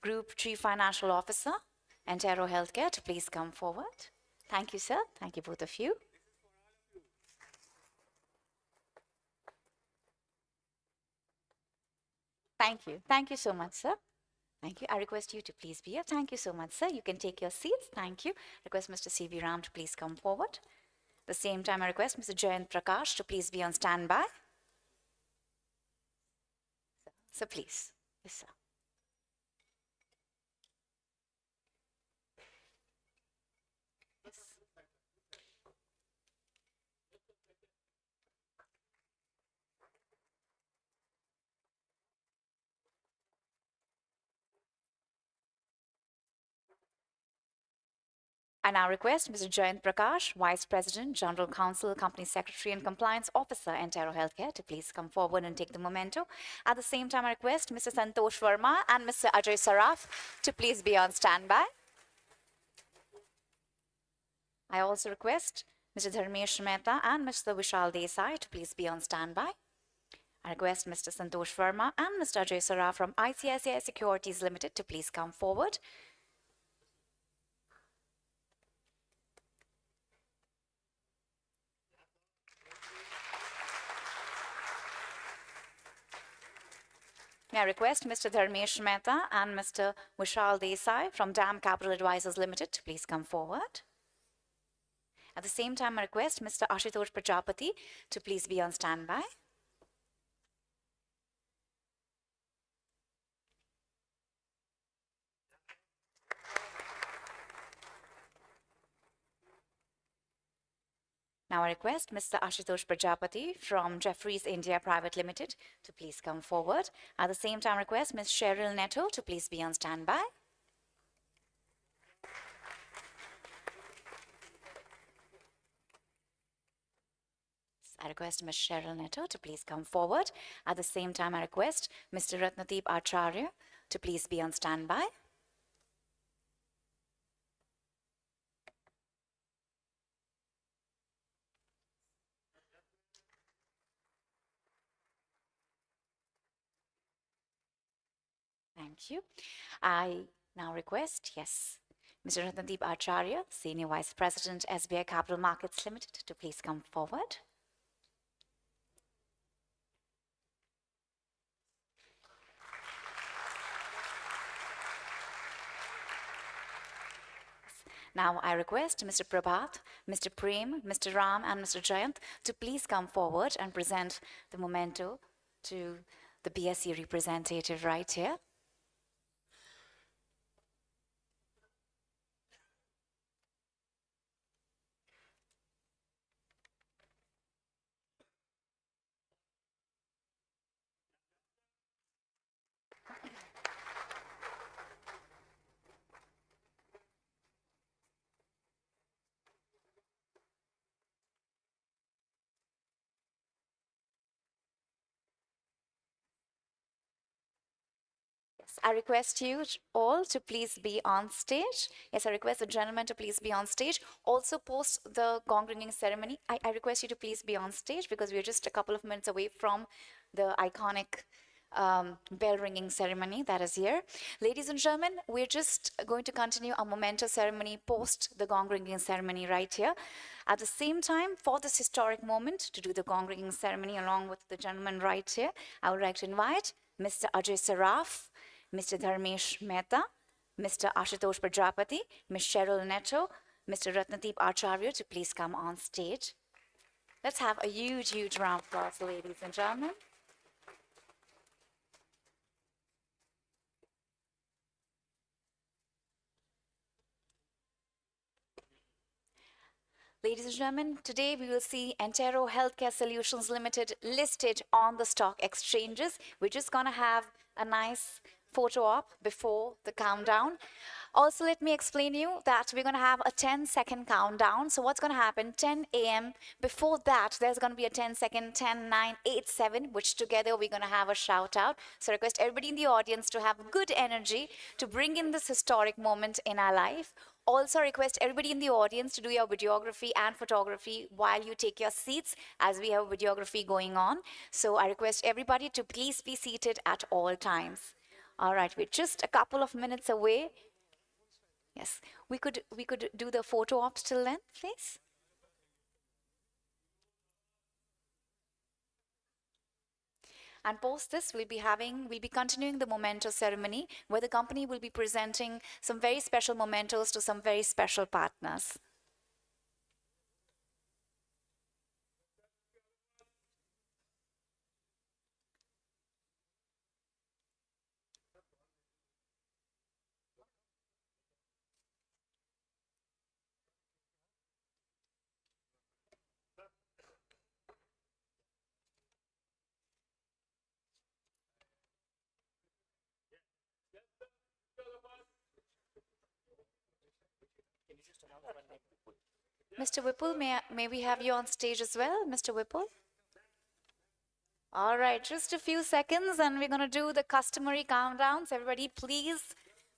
Group Chief Financial Officer, Entero Healthcare, to please come forward. Thank you, sir. Thank you, both of you. Thank you. Thank you so much, sir. Thank you. I request you to please be here. Thank you so much, sir. You can take your seats. Thank you. Request Mr. C.V. Ram to please come forward. At the same time, I request Mr. Jayant Prakash to please be on standby. So please. Yes, sir. I now request Mr. Jayant Prakash, Vice President, General Counsel, Company Secretary and Compliance Officer, Entero Healthcare, to please come forward and take the memento. At the same time, I request Mr. Santosh Verma and Mr. Ajay Saraf to please be on standby. I also request Mr. Dharmesh Mehta and Mr. Vishal Desai to please be on standby. I request Mr. Santosh Verma and Mr. Ajay Saraf from ICICI Securities Limited to please come forward. May I request Mr. Dharmesh Mehta and Mr. Vishal Desai from DAM Capital Advisors Limited to please come forward. At the same time, I request Mr. Ashutosh Prajapati to please be on standby. Now I request Mr. Ashutosh Prajapati from Jefferies India Private Limited to please come forward. At the same time, I request Ms. Cheryl Netto to please be on standby. I request Ms. Cheryl Netto to please come forward. At the same time, I request Mr. Ratnadeep Acharya to please be on standby. Thank you. I now request, yes, Mr. Ratnadeep Acharya, Senior Vice President, SBI Capital Markets Limited, to please come forward. Now I request Mr. Prabhat, Mr. Prem, Mr. Ram, and Mr. Jayant to please come forward and present the memento to the BSE representative right here. Yes, I request you all to please be on stage. Yes, I request the gentleman to please be on stage. Also, post the gong ringing ceremony, I request you to please be on stage because we are just a couple of minutes away from the iconic bell ringing ceremony that is here. Ladies and gentlemen, we're just going to continue our memento ceremony post the gong ringing ceremony right here. At the same time, for this historic moment to do the gong ringing ceremony along with the gentleman right here, I would like to invite Mr. Ajay Saraf, Mr. Dharmesh Mehta, Mr. Ashutosh Prajapati, Ms. Cheryl Netto, Mr. Ratnadeep Acharya to please come on stage. Let's have a huge, huge round of applause, ladies and gentlemen. Ladies and gentlemen, today we will see Entero Healthcare Solutions Limited listed on the stock exchanges. We're just going to have a nice photo op before the countdown. Also, let me explain you that we're going to have a 10-second countdown. So what's going to happen? 10 a.m. Before that, there's going to be a 10-second 10, 9, 8, 7, which together we're going to have a shout out. So I request everybody in the audience to have good energy to bring in this historic moment in our life. Also request everybody in the audience to do your videography and photography while you take your seats as we have videography going on. So I request everybody to please be seated at all times. All right, we're just a couple of minutes away. Yes, we could do the photo ops till then, please. And post this, we'll be continuing the memento ceremony where the company will be presenting some very special mementos to some very special partners. Mr. Whipple, may we have you on stage as well, Mr. Whipple? All right, just a few seconds and we're going to do the customary countdowns. Everybody, please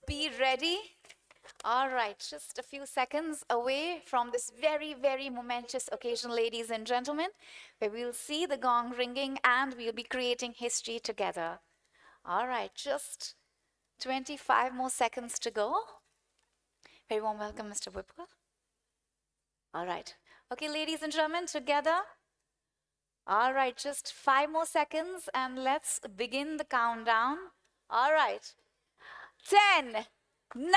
be ready. All right, just a few seconds away from this very, very momentous occasion, ladies and gentlemen, where we'll see the gong ringing and we'll be creating history together. All right, just 25 more seconds to go. Very warm welcome, Mr. Whipple. All right. Okay, ladies and gentlemen, together. All right, just 5 more seconds and let's begin the countdown. All right. 10, 9,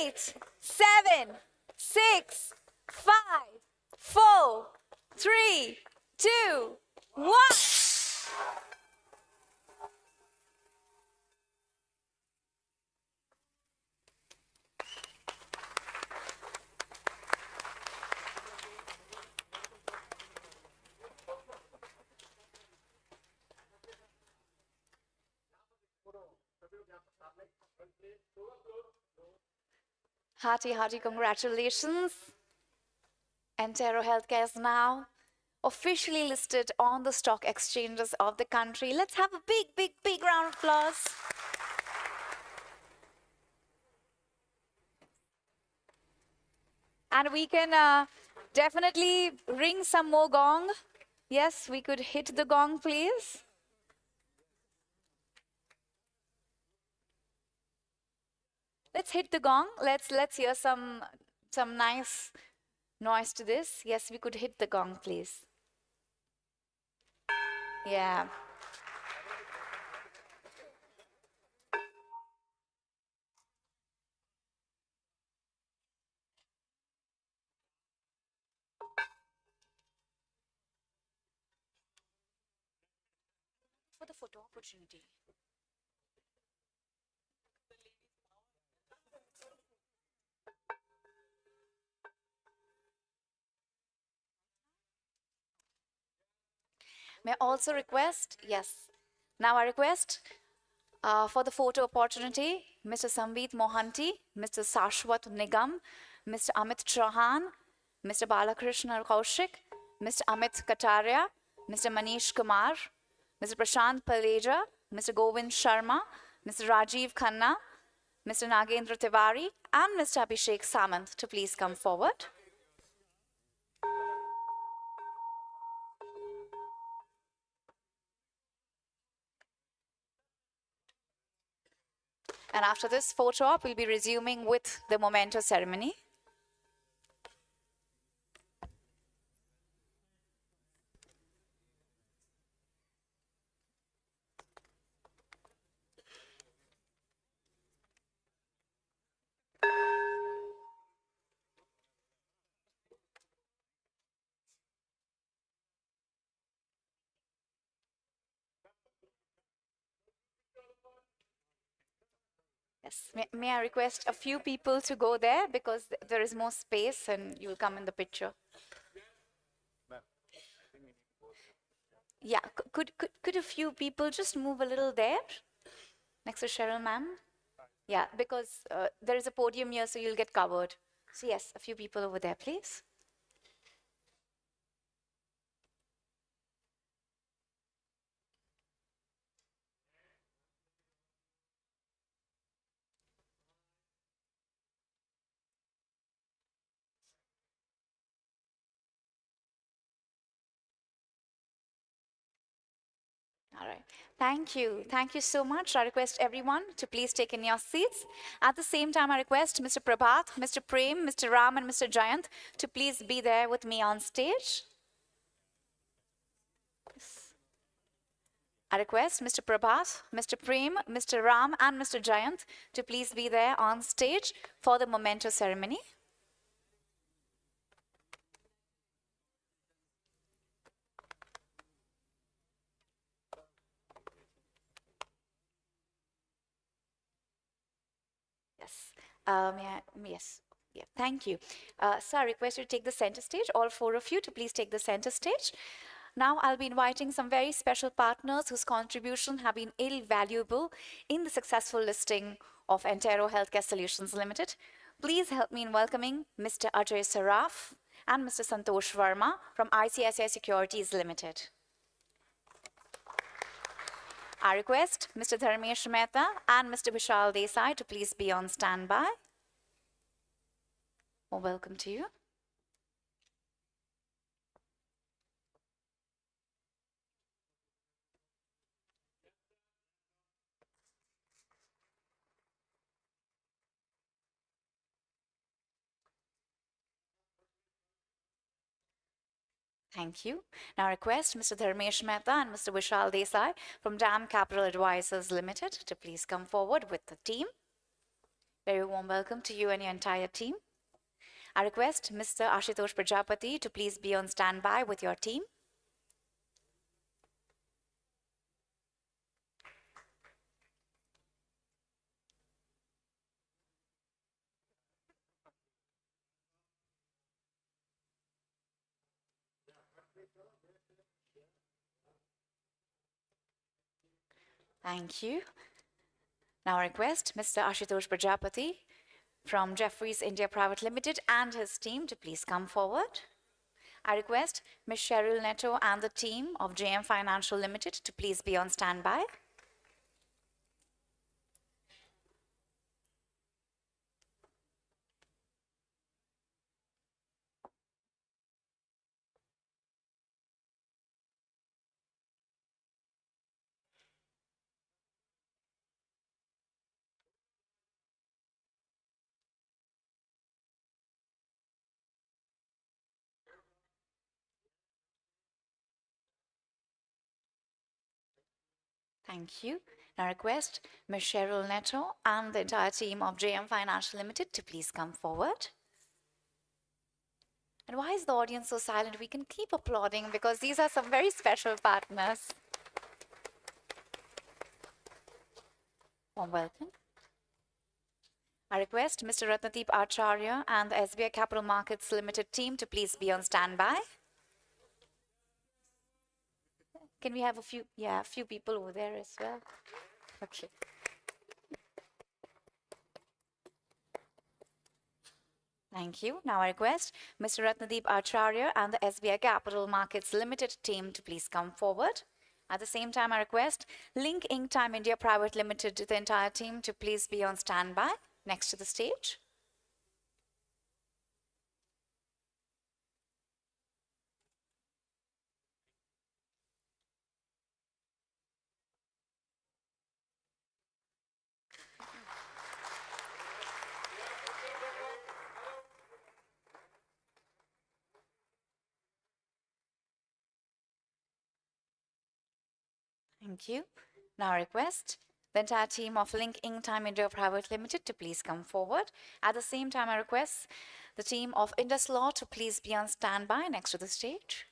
8, 7, 6, 5, 4, 3, 2, 1. Hearty congratulations. Entero Healthcare is now officially listed on the stock exchanges of the country. Let's have a big round of applause. And we can definitely ring some more gong. Yes, we could hit the gong, please. Let's hit the gong. Let's hear some nice noise to this. Yes, we could hit the gong, please. Yeah. for the photo opportunity. May I also request, yes, now I request for the photo opportunity, Mr. Sambit Mohanty, Mr. Sashwat Nigam, Mr. Amit Chauhan, Mr. Balakrishna Kaushik, Mr. Amit Kataria, Mr. Manish Kumar, Mr. Prashant Paleja, Mr. Govind Sharma, Mr. Rajiv Khanna, Mr. Nagendra Tiwari, and Mr. Abhishek Samant to please come forward. And after this photo op, we'll be resuming with the memento ceremony. Yes, may I request a few people to go there because there is more space and you'll come in the picture. Yeah, could a few people just move a little there next to Cheryl, ma'am? Yeah, because there is a podium here, so you'll get covered. So yes, a few people over there, please. All right. Thank you. Thank you so much. I request everyone to please take in your seats. At the same time, I request Mr. Prabhat, Mr. Prem, Mr. Ram, and Mr. Jayant to please be there with me on stage. I request Mr. Prabhat, Mr. Prem, Mr. Ram, and Mr. Jayant to please be there on stage for the memento ceremony. Yes. Yes. Yeah. Thank you. So I request you to take the center stage, all four of you to please take the center stage. Now I'll be inviting some very special partners whose contribution have been invaluable in the successful listing of Entero Healthcare Solutions Limited. Please help me in welcoming Mr. Ajay Saraf and Mr. Santosh Verma from ICICI Securities Limited. I request Mr. Dharmesh Mehta and Mr. Vishal Desai to please be on standby. Well, welcome to you. Thank you. Now I request Mr. Dharmesh Mehta and Mr. Vishal Desai from DAM Capital Advisors Limited to please come forward with the team. Very warm welcome to you and your entire team. I request Mr. Ashutosh Prajapati to please be on standby with your team. Thank you. Now I request Mr. Ashutosh Prajapati from Jefferies India Private Limited and his team to please come forward. I request Ms. Cheryl Netto and the team of JM Financial Limited to please be on standby. Thank you. Now I request Ms. Cheryl Netto and the entire team of JM Financial Limited to please come forward. And why is the audience so silent? We can keep applauding because these are some very special partners. Warm welcome. I request Mr. Ratnadeep Acharya and the SBI Capital Markets Limited team to please be on standby. Can we have a few people over there as well? Okay. Thank you. Now I request Mr. Ratnadeep Acharya and the SBI Capital Markets Limited team to please come forward. At the same time, I request Link Inc. Time India Private Limited, the entire team, to please be on standby next to the stage. Thank you. Now I request the entire team of Link Inc. Time India Private Limited to please come forward. At the same time, I request the team of Indus Law to please be on standby next to the stage.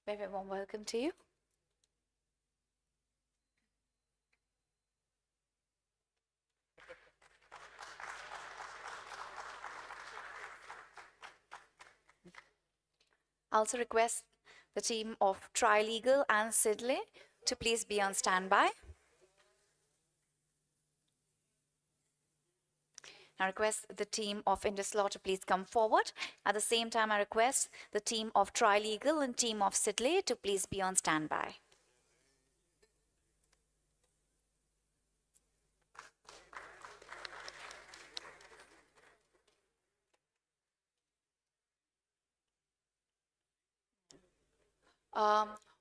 Very warm welcome to you. I also request the team of Trilegal and Sidley to please be on standby. I request the team of Indus Law to please come forward. At the same time, I request the team of Trilegal and team of Sidley to please be on standby.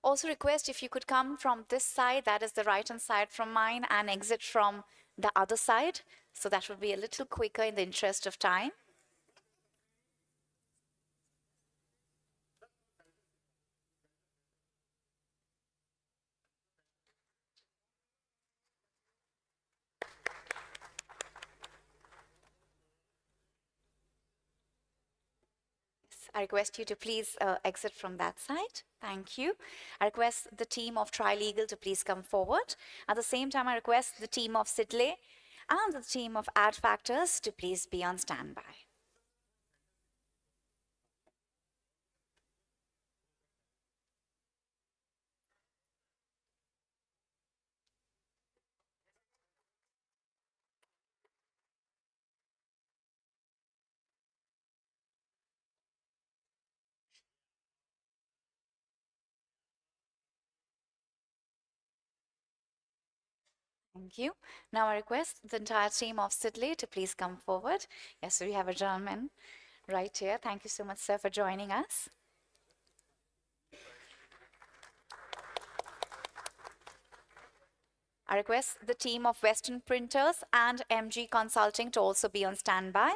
Also request if you could come from this side, that is the right-hand side from mine, and exit from the other side. So that would be a little quicker in the interest of time. I request you to please exit from that side. Thank you. I request the team of Trilegal to please come forward. At the same time, I request the team of Sidley and the team of Ad Factors to please be on standby. Thank you. Now I request the entire team of Sidley to please come forward. Yes, we have a gentleman right here. Thank you so much, sir, for joining us. I request the team of Western Printers and MG Consulting to also be on standby.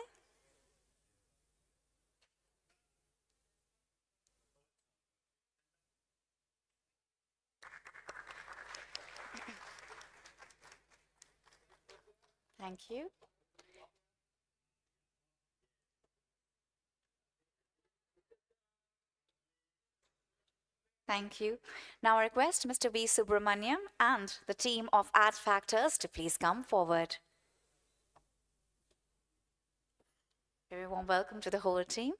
Thank you. Thank you. Now I request Mr. V. Subramaniam and the team of Ad Factors to please come forward. Very warm welcome to the whole team.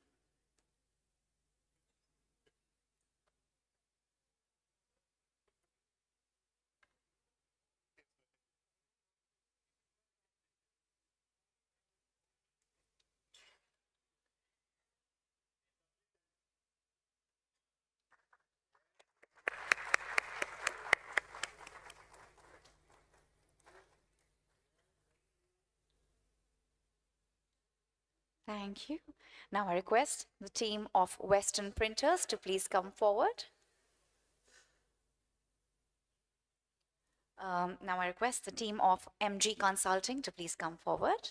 Thank you. Now I request the team of Western Printers to please come forward. Now I request the team of MG Consulting to please come forward.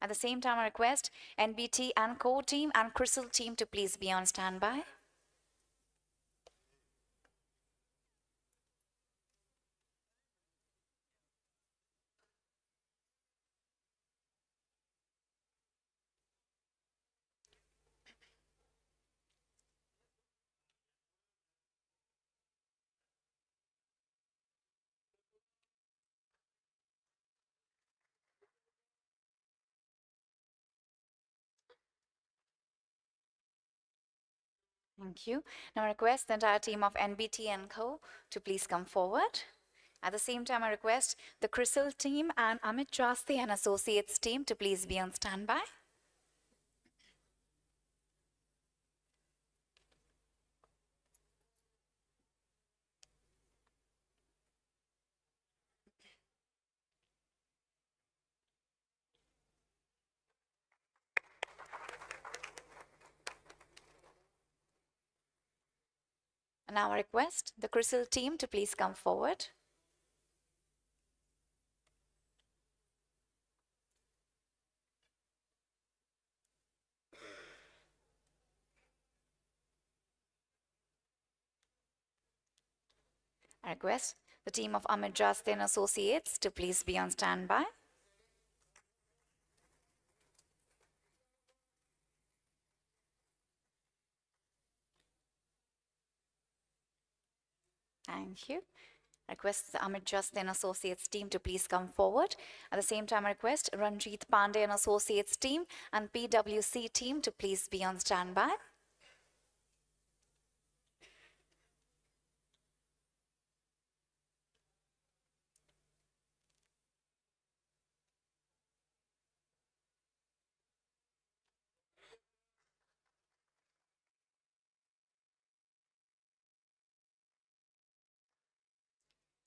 At the same time, I request NBT and Co team and CRISIL team to please be on standby. Thank you. Now I request the entire team of NBT and Co. to please come forward. At the same time, I request the CRISIL team and Amit Jasti and Associates team to please be on standby. And now I request the CRISIL team to please come forward. I request the team of Amit Jasti and Associates to please be on standby. Thank you. I request the Amit Jasti and Associates team to please come forward. At the same time, I request Ranjit Pandey and Associates team and PwC team to please be on standby.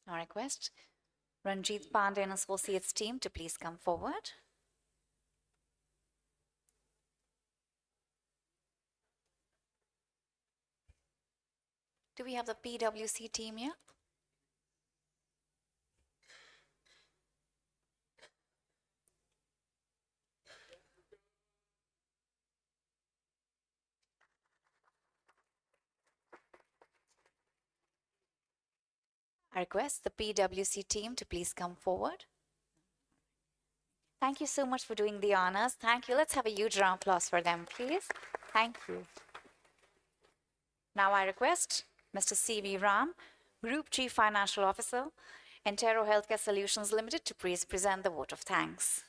I request Ranjit Pandey and Associates team to please come forward. Do we have the PwC team here? I request the PwC team to please come forward. Thank you so much for doing the honors. Thank you. Let's have a huge round of applause for them, please. Thank you. Now I request Mr. C.V. Ram, Group Chief Financial Officer, Entero Healthcare Solutions Limited, to please present the vote of thanks.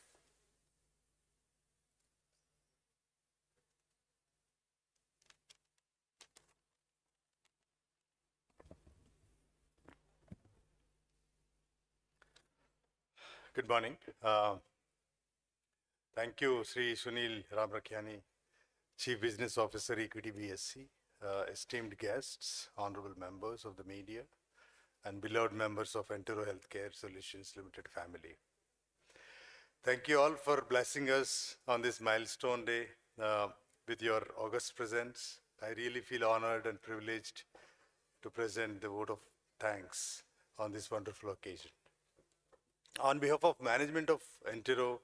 Good morning. Thank you, Sri Sunil Ramrakhiani, Chief Business Officer, Equity BSE, esteemed guests, honorable members of the media, and beloved members of Entero Healthcare Solutions Limited family. Thank you all for blessing us on this milestone day with your august presence. I really feel honored and privileged to present the vote of thanks on this wonderful occasion. On behalf of management of Entero,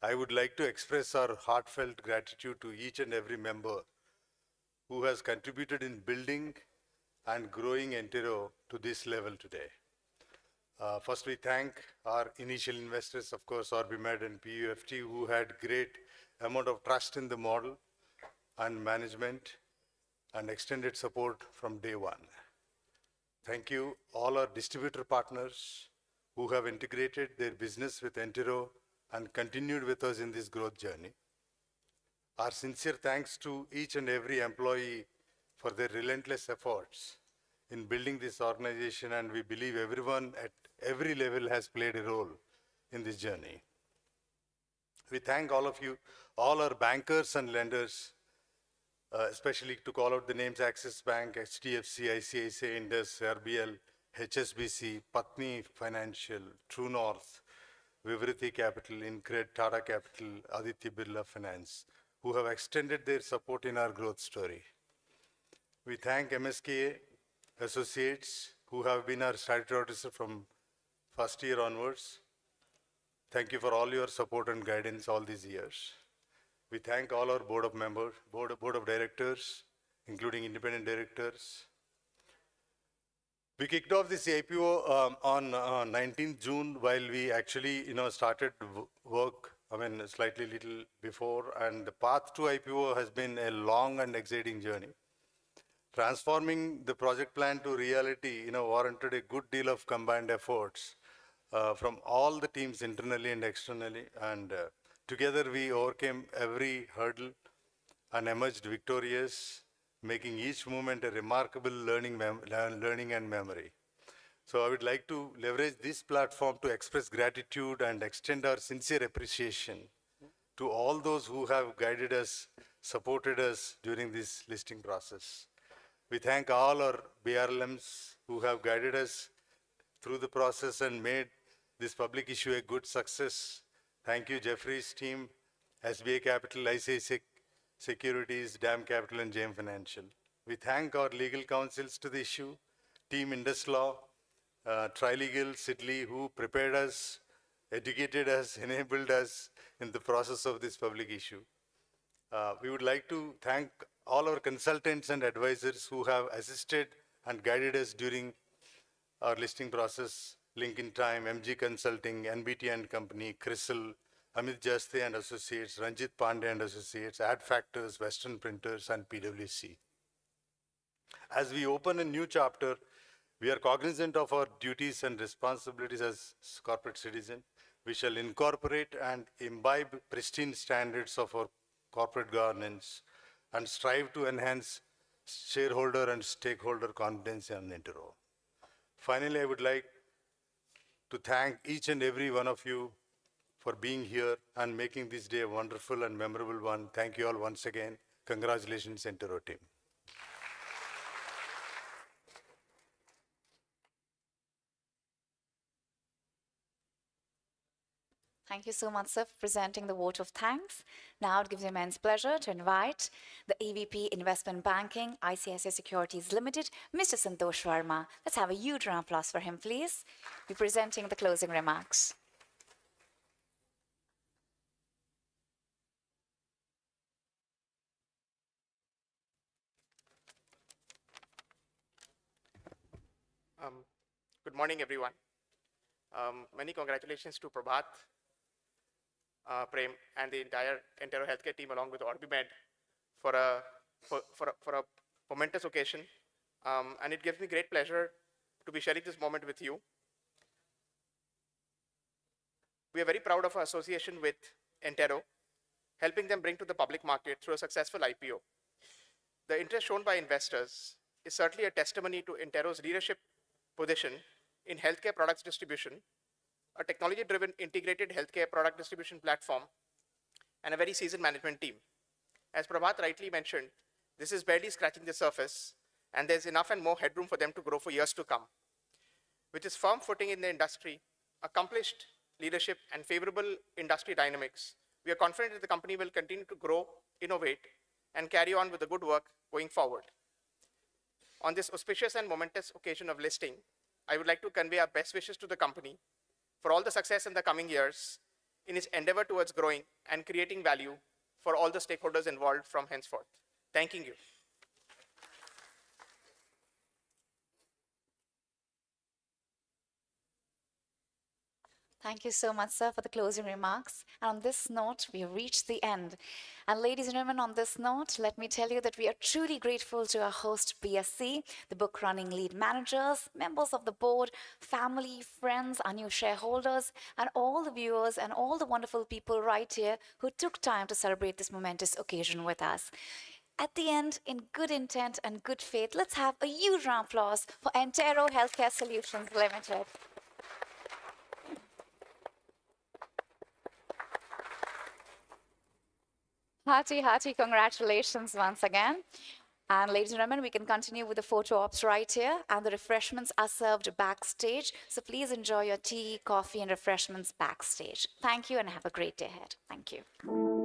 I would like to express our heartfelt gratitude to each and every member who has contributed in building and growing Entero to this level today. First, we thank our initial investors, of course, OrbiMed and PUFT, who had great amount of trust in the model and management and extended support from day one. Thank you all our distributor partners who have integrated their business with Entero and continued with us in this growth journey. Our sincere thanks to each and every employee for their relentless efforts in building this organization, and we believe everyone at every level has played a role in this journey. We thank all of you, all our bankers and lenders, especially to call out the names: Axis Bank, HDFC, ICICI, Indus, RBL, HSBC, Patni Financial, True North, Vivriti Capital, Incred, Tata Capital, Aditya Birla Finance, who have extended their support in our growth story. We thank MSKA Associates, who have been our statutory auditor from first year onwards. Thank you for all your support and guidance all these years. We thank all our board of members, board of directors, including independent directors. We kicked off this IPO on 19th June, while we actually started work, slightly little before, and the path to IPO has been a long and exciting journey. Transforming the project plan to reality warranted a good deal of combined efforts from all the teams internally and externally, and together we overcame every hurdle and emerged victorious, making each moment a remarkable learning and memory. So I would like to leverage this platform to express gratitude and extend our sincere appreciation to all those who have guided us, supported us during this listing process. We thank all our BRLMs who have guided us through the process and made this public issue a good success. Thank you, Jeffrey's team, SBA Capital, ICICI Securities, DAM Capital, and JM Financial. We thank our legal counsels to the issue, Team Indus Law, Trilegal, Sidley, who prepared us, educated us, enabled us in the process of this public issue. We would like to thank all our consultants and advisors who have assisted and guided us during our listing process, Lincoln Time, MG Consulting, NBT and Company, CRISIL, Amit Jaste and Associates, Ranjit Pandey and Associates, Ad Factors, Western Printers, and PwC. As we open a new chapter, we are cognizant of our duties and responsibilities as corporate citizens. We shall incorporate and imbibe pristine standards of our corporate governance and strive to enhance shareholder and stakeholder confidence in Entero. Finally, I would like to thank each and every one of you for being here and making this day a wonderful and memorable one. Thank you all once again. Congratulations, Entero team. Thank you so much, sir, for presenting the vote of thanks. Now it gives me immense pleasure to invite the EVP Investment Banking, ICICI Securities Limited, Mr. Santosh Sharma. Let's have a huge round of applause for him, please. Be presenting the closing remarks. Good morning, everyone. Many congratulations to Prabhat, Prem, and the entire Entero Healthcare team, along with OrbiMed, for a momentous occasion. And it gives me great pleasure to be sharing this moment with you. We are very proud of our association with Entero, helping them bring to the public market through a successful IPO. The interest shown by investors is certainly a testimony to Entero's leadership position in healthcare products distribution, a technology-driven integrated healthcare product distribution platform, and a very seasoned management team. As Prabhat rightly mentioned, this is barely scratching the surface, and there's enough and more headroom for them to grow for years to come. With its firm footing in the industry, accomplished leadership, and favorable industry dynamics, we are confident that the company will continue to grow, innovate, and carry on with the good work going forward. On this auspicious and momentous occasion of listing, I would like to convey our best wishes to the company for all the success in the coming years in its endeavor towards growing and creating value for all the stakeholders involved from henceforth. Thanking you. Thank you so much, sir, for the closing remarks. And on this note, we have reached the end. And ladies and gentlemen, on this note, let me tell you that we are truly grateful to our host, BSE, the book running lead managers, members of the board, family, friends, our new shareholders, and all the viewers and all the wonderful people right here who took time to celebrate this momentous occasion with us. At the end, in good intent and good faith, let's have a huge round of applause for Entero Healthcare Solutions Limited. Hearty congratulations once again. And ladies and gentlemen, we can continue with the photo ops right here, and the refreshments are served backstage. So please enjoy your tea, coffee, and refreshments backstage. Thank you and have a great day ahead. Thank you.